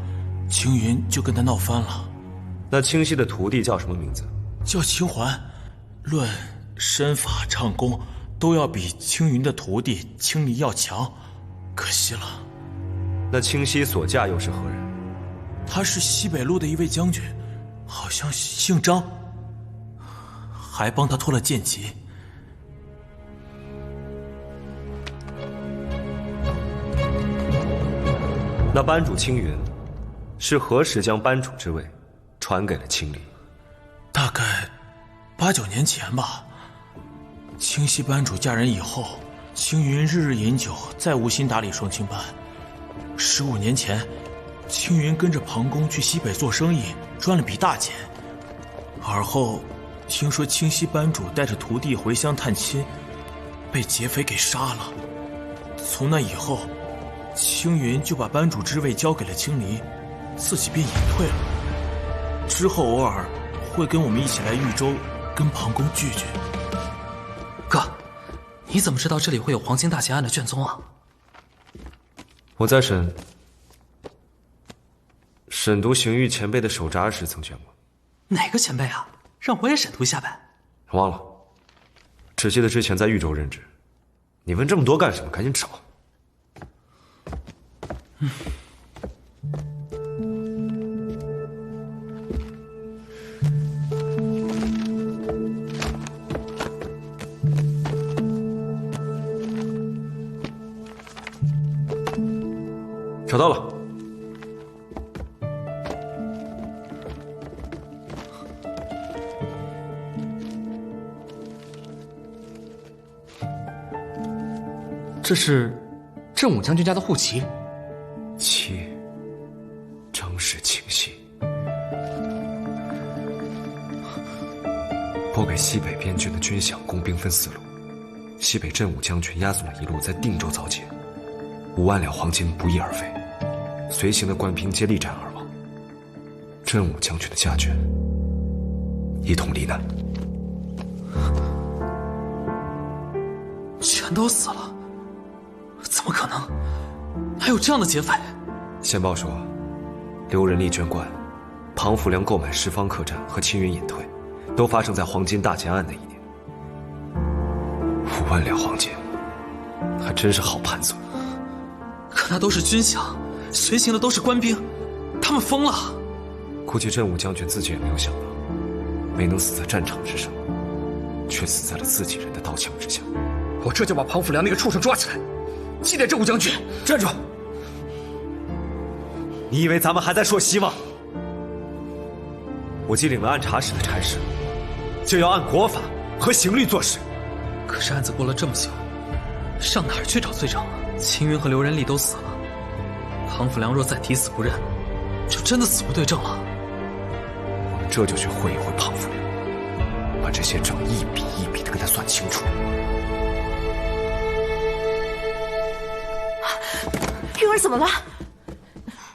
青云就跟她闹翻了。那清溪的徒弟叫什么名字？叫清环，论身法唱功都要比青云的徒弟青离要强，可惜了。那清溪所嫁又是何人？他是西北路的1位将军，好像姓张，还帮他脱了剑籍。那班主青云是何时将班主之位传给了青离？大概8、9年前吧。清溪班主嫁人以后，青云日日饮酒，再无心打理双清班。15年前，青云跟着庞公去西北做生意，赚了笔大钱。而后，听说清溪班主带着徒弟回乡探亲，被劫匪给杀了。从那以后，青云就把班主之位交给了青离，自己便隐退了。之后偶尔会跟我们一起来豫州，跟庞公聚聚。哥，你怎么知道这里会有黄金大劫案的卷宗啊？我在审读邢玉前辈的手札时曾见过。哪个前辈啊？让我也审读一下呗。忘了，只记得之前在豫州任职。你问这么多干什么？赶紧找。找到了。这是郑武将军家的护旗。旗，正是清溪。拨给西北边郡的军饷工兵分4路，西北镇武将军押送了1路在定州遭劫，5万两黄金不翼而飞，随行的官兵皆力战而亡。镇武将军的家眷一同罹难，全都死了？怎么可能？还有这样的劫匪？线报说，刘仁利捐官，庞福良购买十方客栈和青云隐退，都发生在黄金大劫案的一年。5万两黄金，还真是好盘算。可那都是军饷，随行的都是官兵，他们疯了。估计镇武将军自己也没有想到，没能死在战场之上，却死在了自己人的刀枪之下。我这就把庞福良那个畜生抓起来，祭奠镇武将军。站住！你以为咱们还在说希望？我既领了按察使的差事，就要按国法和刑律做事。可是案子过了这么久，上哪儿去找罪证啊？秦云和刘仁利都死了，庞福良若再抵死不认，就真的死无对证了。我们这就去会一会庞福良，把这些账一笔一笔的给他算清楚。玉儿怎么了？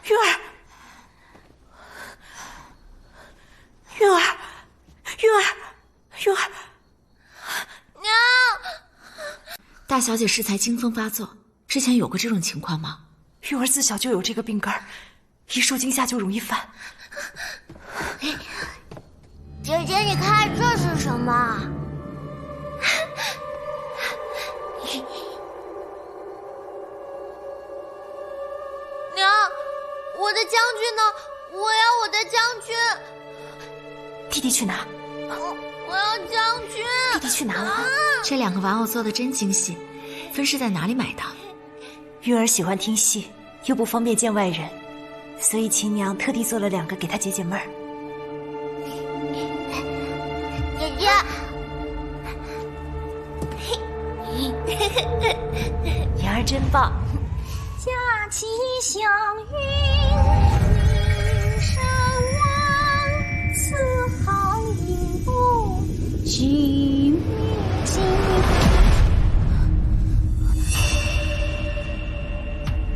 玉儿，玉儿，玉儿，玉儿，娘！大小姐适才惊风发作，之前有过这种情况吗？玉儿自小就有这个病根儿，一受惊吓就容易犯。姐姐，你看这是什么？娘，我的将军呢？我要我的将军！弟弟去哪？我要将军！弟弟去哪了？这2个玩偶做的真精细，分是在哪里买的？玉儿喜欢听戏，又不方便见外人，所以秦娘特地做了2个给她解解闷儿。姐姐，妍儿真棒。佳期祥云，云山望，四行音不举明镜。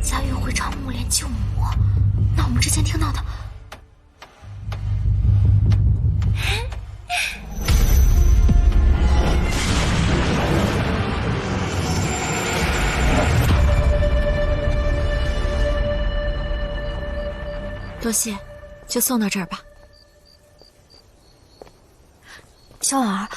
佳玉会找木莲救母，那我们之前听到的，多谢，就送到这儿吧。小婉儿，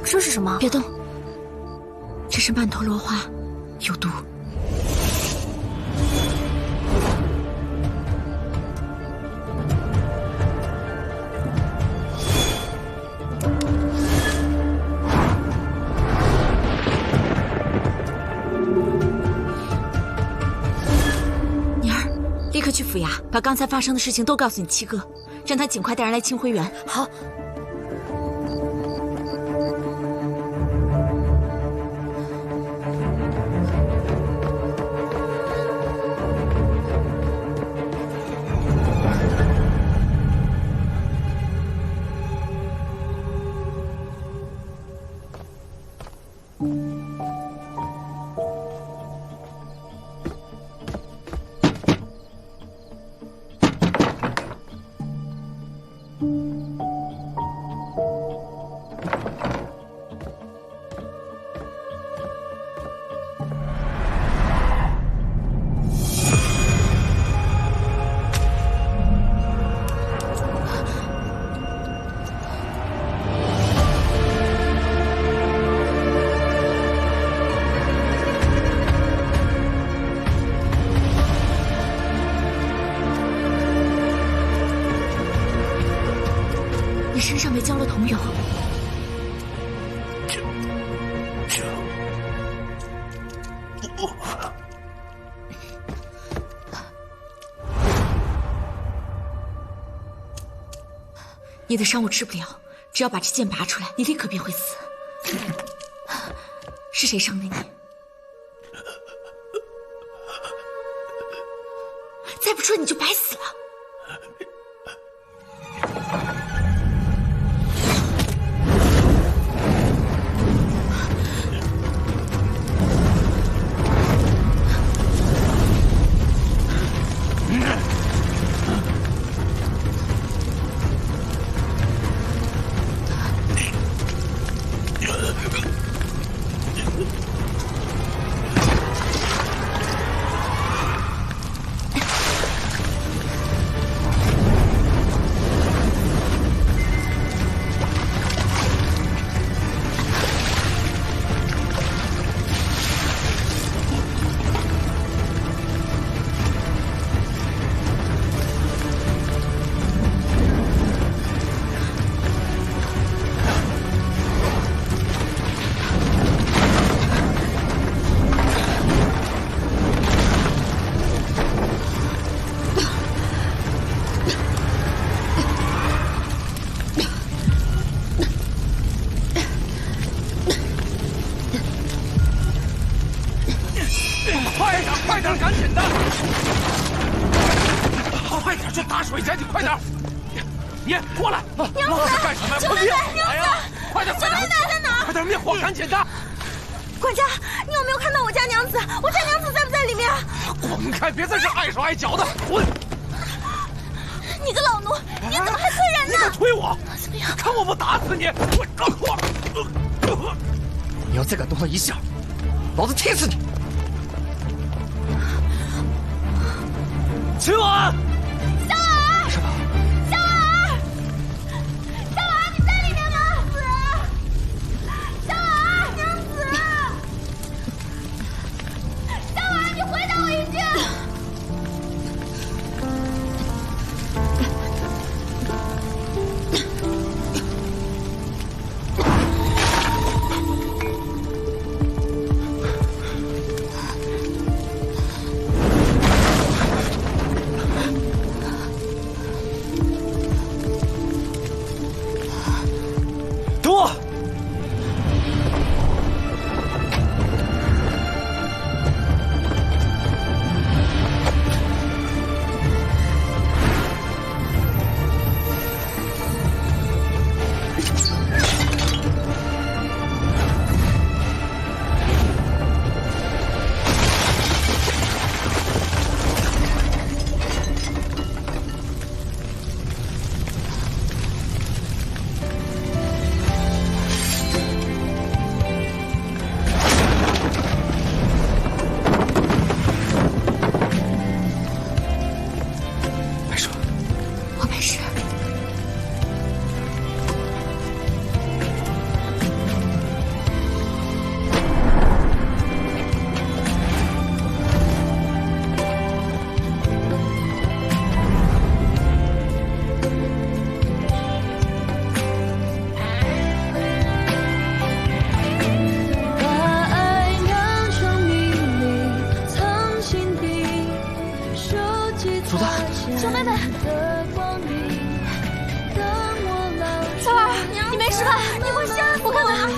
这是什么？别动，这是曼陀罗花，有毒。立刻去府衙，把刚才发生的事情都告诉你七哥，让他尽快带人来清辉园。好。身上被浇了桐油，你的伤我治不了，只要把这剑拔出来，你立刻便会死。是谁伤的你？再不说你就白死了。挨脚的，滚！你个老奴，你怎么还推人呢？你敢推我？看我不打死你！你要再敢动他一下，老子踢死你！秦婉，小婉，什么？小婉，小婉，你在里面吗？小婉，娘子，小婉，你回答我一句。主子，兄妹们，小婉，你没事吧？你快吓死我看看，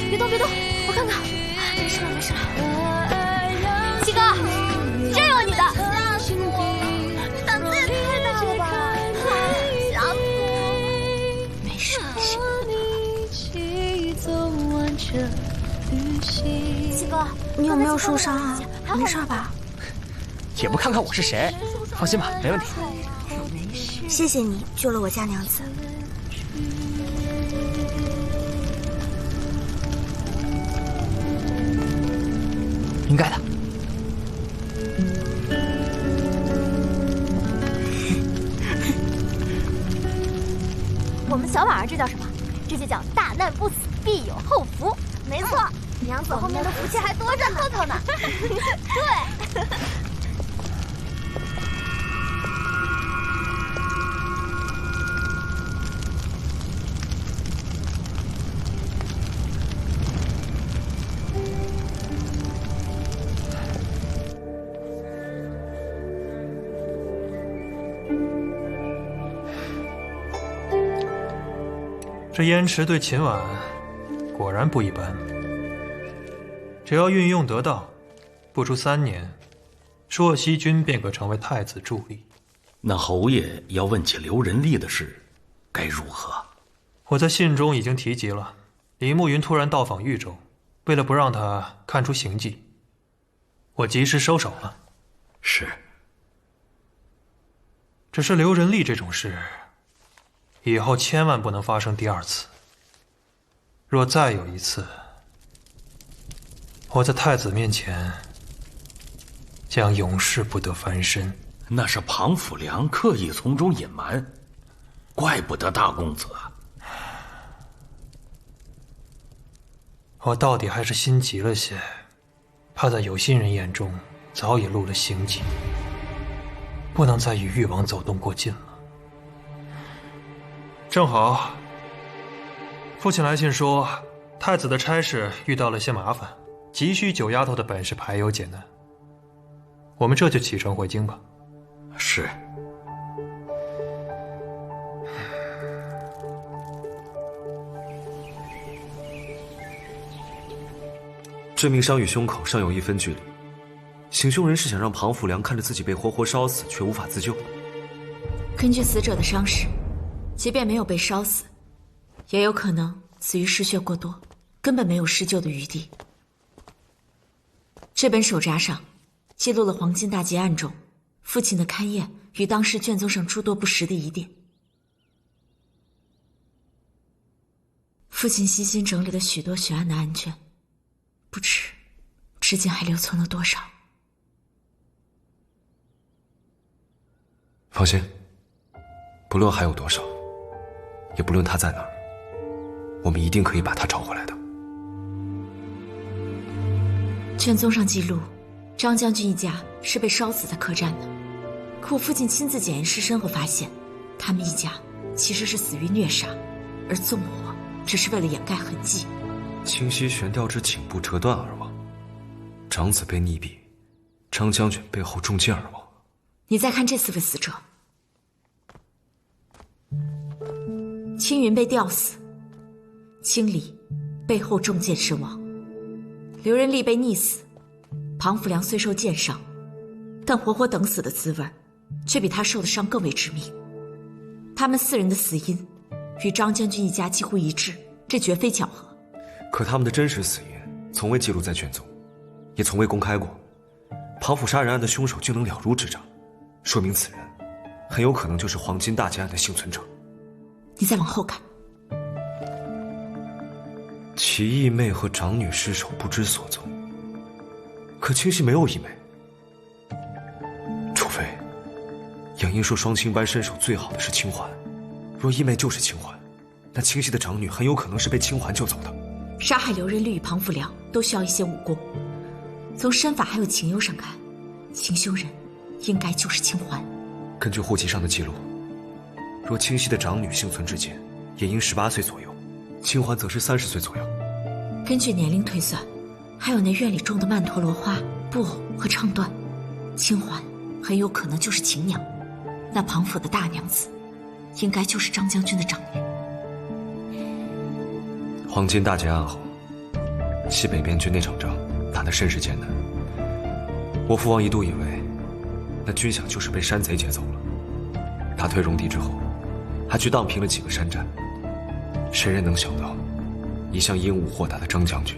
别动别动，我看看，没事了没事了。七哥，真有你的！你胆子也太大了吧！吓死我！没事没事。七哥，你有没有受伤啊？没事吧？也不看看我是谁，放心吧，没问题。谢谢你救了我家娘子。应该的。我们小婉儿这叫什么？这就叫大难不死，必有后福。没错，娘子后面的福气还多着呢。对。这燕池对秦婉果然不一般。只要运用得当，不出3年，朔溪君便可成为太子助力。那侯爷要问起刘仁利的事，该如何？我在信中已经提及了，李慕云突然到访豫州，为了不让他看出行迹，我及时收手了。是。只是刘仁利这种事，以后千万不能发生第2次。若再有一次，我在太子面前将永世不得翻身。那是庞辅良刻意从中隐瞒，怪不得大公子。我到底还是心急了些，怕在有心人眼中早已露了行迹，不能再与誉王走动过近了。正好，父亲来信说，太子的差事遇到了些麻烦，急需九丫头的本事排忧解难。我们这就启程回京吧。是。致命伤与胸口尚有1分距离，行凶人是想让庞辅良看着自己被活活烧死，却无法自救。根据死者的伤势，即便没有被烧死，也有可能死于失血过多，根本没有施救的余地。这本手札上记录了黄金大劫案中父亲的勘验与当时卷宗上诸多不实的疑点。父亲悉心整理了许多悬案的案卷，不知至今还留存了多少。放心，不论还有多少，也不论他在哪儿，我们一定可以把他找回来的。卷宗上记录，张将军一家是被烧死在客栈的，可我父亲亲自检验尸身后发现，他们一家其实是死于虐杀，而纵火只是为了掩盖痕迹。清溪悬吊至颈部折断而亡，长子被溺毙，张将军背后中箭而亡。你再看这4位死者，青云被吊死，青离背后中箭身亡，刘仁利被溺死，庞辅良虽受箭伤，但活活等死的滋味却比他受的伤更为致命。他们4人的死因与张将军一家几乎一致，这绝非巧合。可他们的真实死因从未记录在卷宗，也从未公开过。庞府杀人案的凶手竟能了如指掌，说明此人很有可能就是黄金大劫案的幸存者。你再往后看，其义妹和长女尸首不知所踪，可清溪没有义妹，除非杨英说双清班身手最好的是清环。若义妹就是清环，那清溪的长女很有可能是被清环救走的。杀害刘仁利与庞辅良都需要一些武功，从身法还有情优上看，行凶人应该就是清环。根据户籍上的记录，若清溪的长女幸存至今，也应18岁左右，清环则是30岁左右。根据年龄推算，还有那院里种的曼陀罗花、布偶和唱段，清环很有可能就是秦娘。那庞府的大娘子，应该就是张将军的长女。黄金大捷案后，西北边军那场仗打得甚是艰难。我父王一度以为，那军饷就是被山贼劫走了。打退戎狄之后，还去荡平了几个山寨。谁人能想到，一向英武豁达的张将军，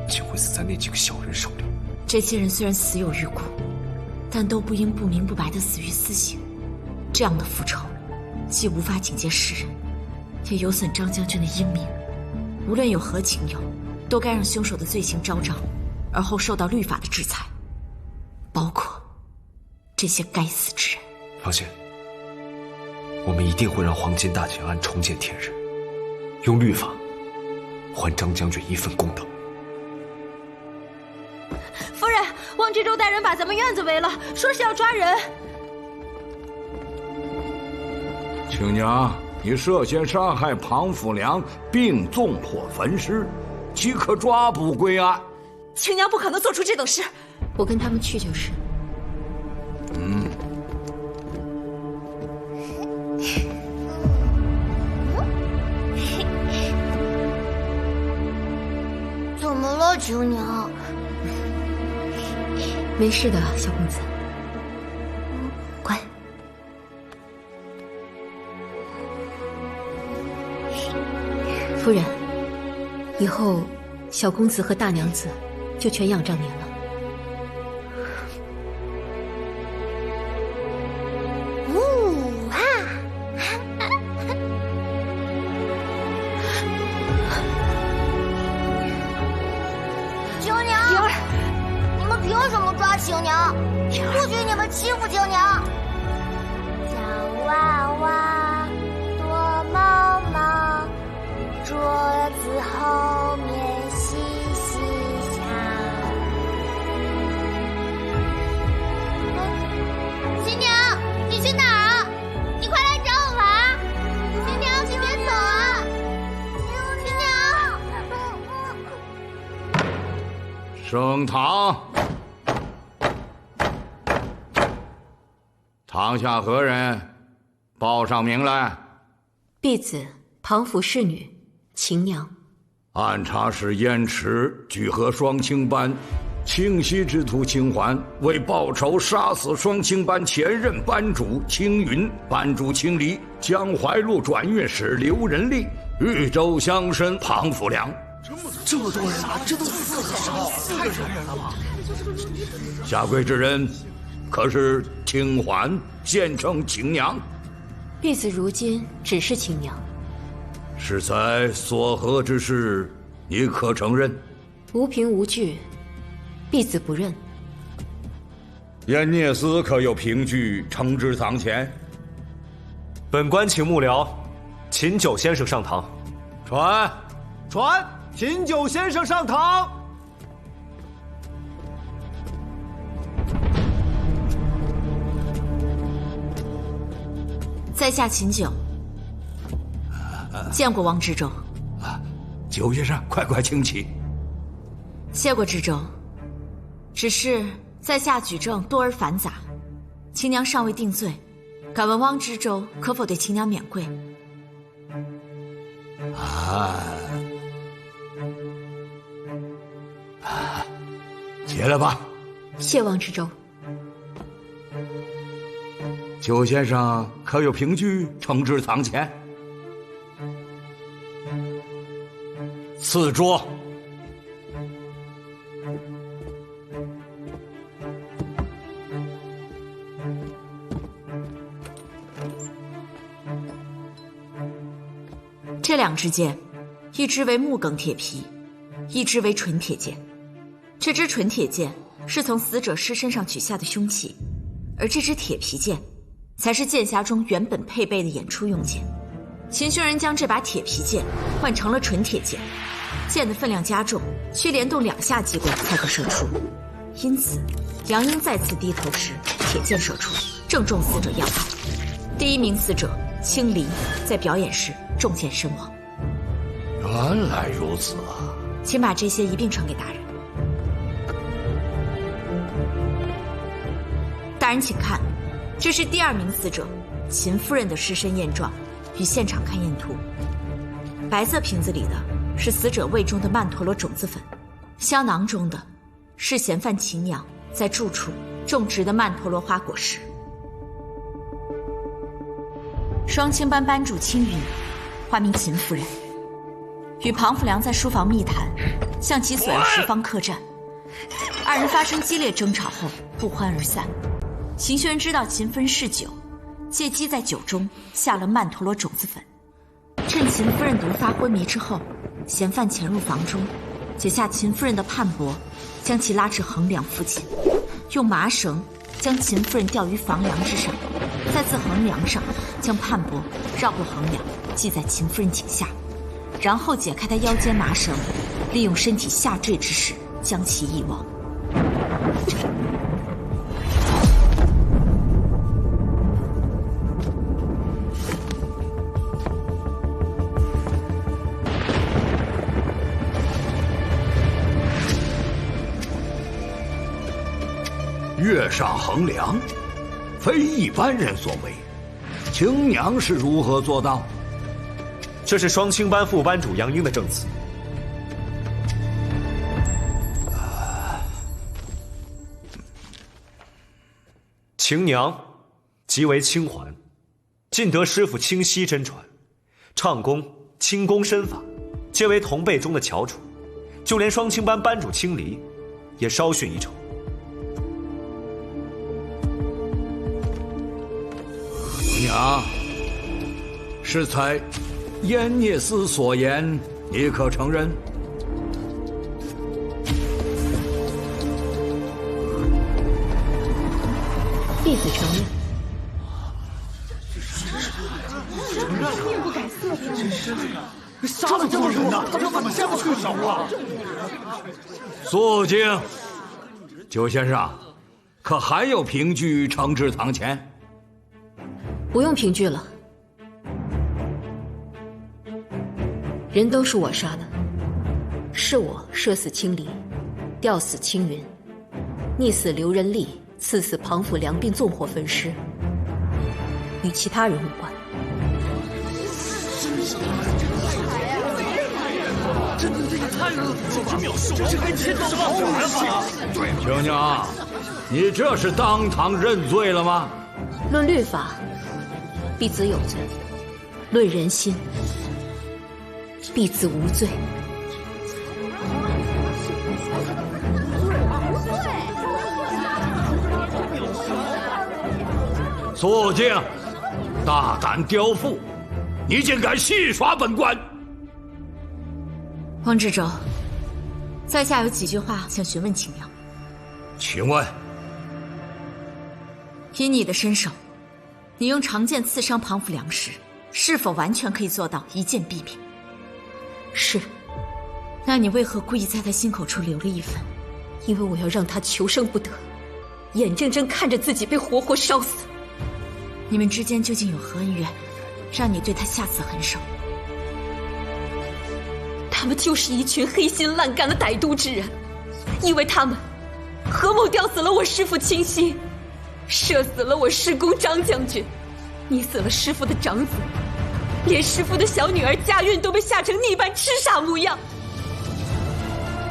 竟会死在那几个小人手里？这些人虽然死有余辜，但都不应不明不白地死于私刑。这样的复仇，既无法警戒世人，也有损张将军的英名。无论有何情由，都该让凶手的罪行昭彰，而后受到律法的制裁，包括这些该死之人。放心，我们一定会让黄金大劫案重见天日，用律法还张将军一份公道。夫人，汪知州带人把咱们院子围了，说是要抓人。亲娘，你涉嫌杀害庞府良，并纵火焚尸，即可抓捕归案。亲娘不可能做出这等事，我跟他们去就是。怎么了，亲娘？没事的，小公子。乖。夫人，以后小公子和大娘子就全仰仗您了。亲娘，你们凭什么抓亲娘？不许你们欺负亲娘！小娃娃躲猫猫，桌子后面嘻嘻笑。亲娘，你去哪儿啊？你快来找我玩啊！亲娘，你别走啊！亲娘，升堂。堂下何人？报上名来。婢子庞府侍女秦娘。按察使燕池举合双清班清溪之徒秦环，为报仇杀死双清班前任班主青云、班主青离，江淮路转运使刘仁利，豫州乡绅庞府良。这么多人啊，这都4个人了吗？下跪之人，可是清环现称秦娘？婢子如今只是秦娘。是在所合之事，你可承认？无凭无据，婢子不认。燕聂司可有凭据呈至堂前？本官请幕僚秦九先生上堂。传，秦九先生上堂。在下秦九，见过汪知州。九先生，快请起。谢过知州，只是在下举证多而繁杂，秦娘尚未定罪，敢问汪知州可否对秦娘免跪？起来吧。谢汪知州。九先生可有凭据呈至堂前？赐桌。这两支剑，一支为木梗铁皮，一支为纯铁剑。这支纯铁剑是从死者尸身上取下的凶器，而这支铁皮剑才是剑匣中原本配备的演出用剑。秦凶人将这把铁皮剑换成了纯铁剑，剑的分量加重，需连动2下机关才可射出。因此，杨英再次低头时，铁剑射出，正中死者要害。第1名死者青离在表演时中箭身亡。原来如此啊！请把这些一并传给大人。大人请看，这是第2名死者秦夫人的尸身验状与现场勘验图。白色瓶子里的是死者胃中的曼陀罗种子粉，香囊中的是嫌犯秦娘在住处种植的曼陀罗花果实。双清班班主青云，化名秦夫人，与庞府良在书房密谈，向其索要10方客栈。2人发生激烈争吵后不欢而散。秦轩知道秦夫人嗜酒，借机在酒中下了曼陀罗种子粉。趁秦夫人毒发昏迷之后，嫌犯潜入房中，解下秦夫人的判帛，将其拉至横梁附近，用麻绳将秦夫人吊于房梁之上，再自横梁上将判帛绕过横梁系在秦夫人颈下，然后解开她腰间麻绳，利用身体下坠之势将其遗忘。跃上横梁，非一般人所为。青娘是如何做到？这是双清班副班主杨英的证词。秦娘即为清环，尽得师傅清溪真传，唱功、轻功身法，皆为同辈中的翘楚，就连双清班班主青离，也稍逊一筹。娘，适才燕聂司所言，你可承认？弟子承认。面不改色，杀了这么多人呢，他怎么下不去手啊？肃静！九先生，可还有凭据呈至堂前？不用凭据了，人都是我杀的，是我射死青离，吊死青云，溺死刘仁利，刺死庞府良，并纵火焚尸，与其他人无关。这个太恶心了，这是跟天道好人吗？青娘，你这是当堂认罪了吗？论律法，婢子有罪；论人心，婢子无罪。肃静！大胆刁妇，你竟敢戏耍本官！汪志州，在下有几句话想询问秦娘。请问，以你的身手，你用长剑刺伤庞府良时，是否完全可以做到一剑毙命？是。那你为何故意在他心口处留了一分？因为我要让他求生不得，眼睁睁看着自己被活活烧死。你们之间究竟有何恩怨，让你对他下此狠手？他们就是一群黑心烂干的歹毒之人，因为他们合谋吊死了我师父清溪，射死了我师公张将军，溺死了师父的长子，连师父的小女儿佳韵都被吓成那般痴傻模样。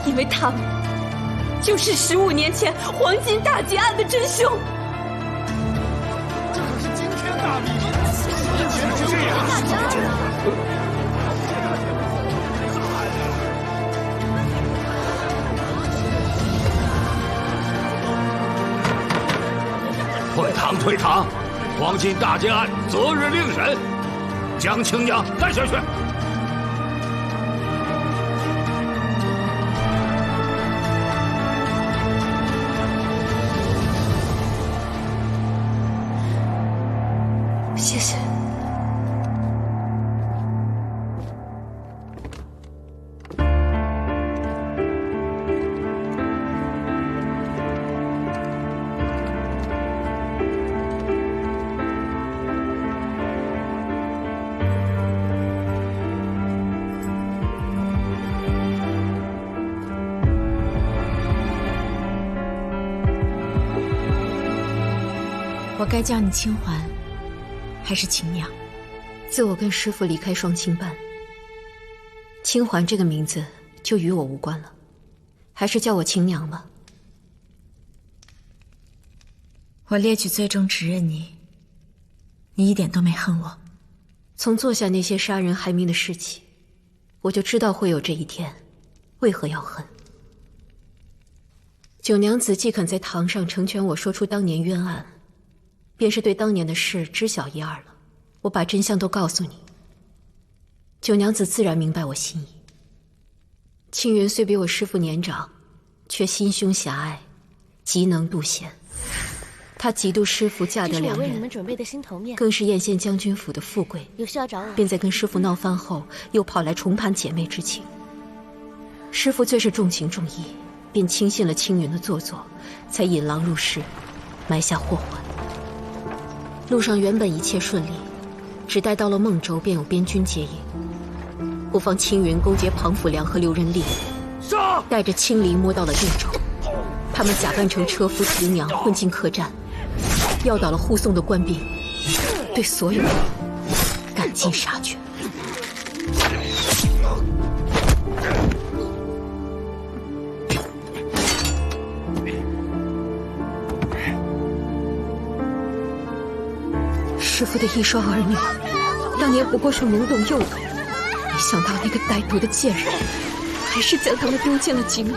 因为他们就是15年前黄金大劫案的真凶。这可是惊天大秘密，这样。退堂！黄金大劫案择日另审，将青娘带下去。谢谢。我该叫你清环，还是秦娘？自我跟师父离开双清班，清环这个名字就与我无关了，还是叫我秦娘吧。我列举罪状指认你，你一点都没恨我。从做下那些杀人害命的事起，我就知道会有这一天，为何要恨？九娘子既肯在堂上成全我说出当年冤案，便是对当年的事知晓一二了。我把真相都告诉你，九娘子自然明白我心意。青云虽比我师父年长，却心胸狭隘，极能妒贤。他嫉妒师父嫁得良人，这是我为你们准备的心头面，更是艳羡将军府的富贵。有需要找我，便在跟师父闹翻后，又跑来重攀姐妹之情。师父最是重情重义，便轻信了青云的做作，才引狼入室，埋下祸患。路上原本一切顺利，只待到了孟州，便有边军接应。不妨青云勾结庞辅良和刘仁利，带着青离摸到了定州。他们假扮成车夫提娘，混进客栈，要倒了护送的官兵，对所有人赶尽杀绝。师父的一双儿女，当年不过是懵懂幼童，没想到那个歹毒的贱人，还是将他们丢进了井里。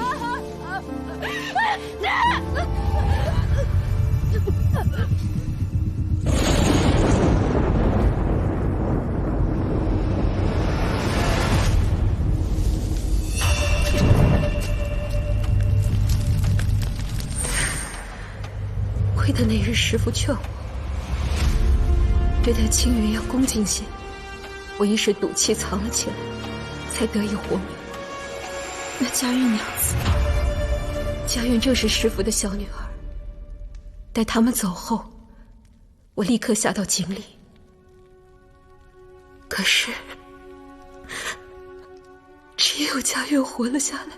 亏得那日师父劝我，对待青云要恭敬些，我一时赌气藏了起来，才得以活命。那佳韵娘子，佳韵正是师父的小女儿。待他们走后，我立刻下到井里。可是，只有佳韵活了下来。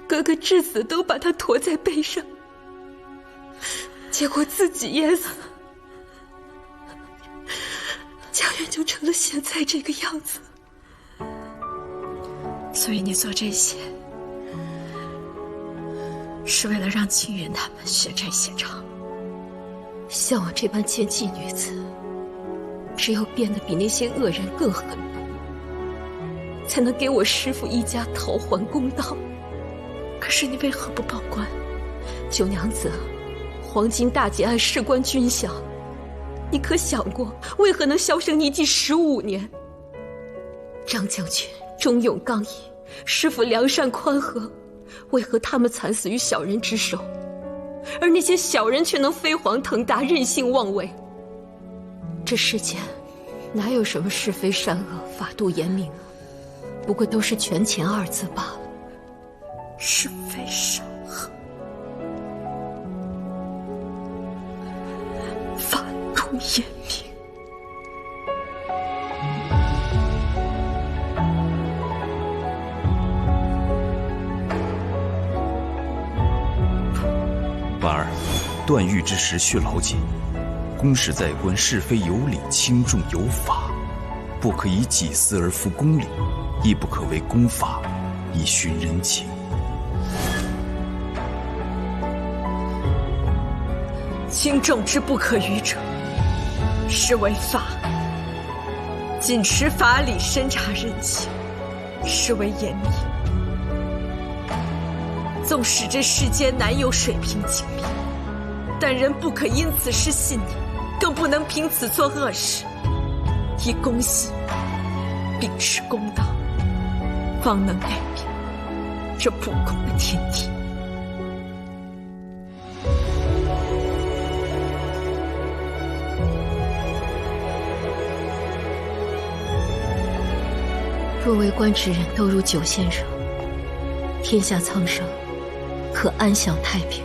哥哥至死都把她驮在背上，结果自己淹死，佳韵就成了现在这个样子。所以你做这些，是为了让青云他们血债血偿。像我这般奸计女子，只有变得比那些恶人更狠毒，才能给我师父一家讨还公道。可是你为何不报官？九娘子，黄金大劫案事关军饷，你可想过为何能销声匿迹15年？张将军忠勇刚毅，师父良善宽和，为何他们惨死于小人之手，而那些小人却能飞黄腾达，任性妄为？这世间哪有什么是非善恶，法度严明啊？不过都是权钱二字罢了。是非善恶，法度严明。婉儿，断狱之时须牢记，公事在官，是非有理，轻重有法，不可以己私而负公理，亦不可为公法以寻人情。轻重之不可逾者，是为法；谨持法理，深察人情，是为严明。纵使这世间难有水平精明，但人不可因此失信念，更不能凭此做恶事。以公信，秉持公道，方能改变这不公的天地。若为官之人都如九先生，天下苍生可安享太平。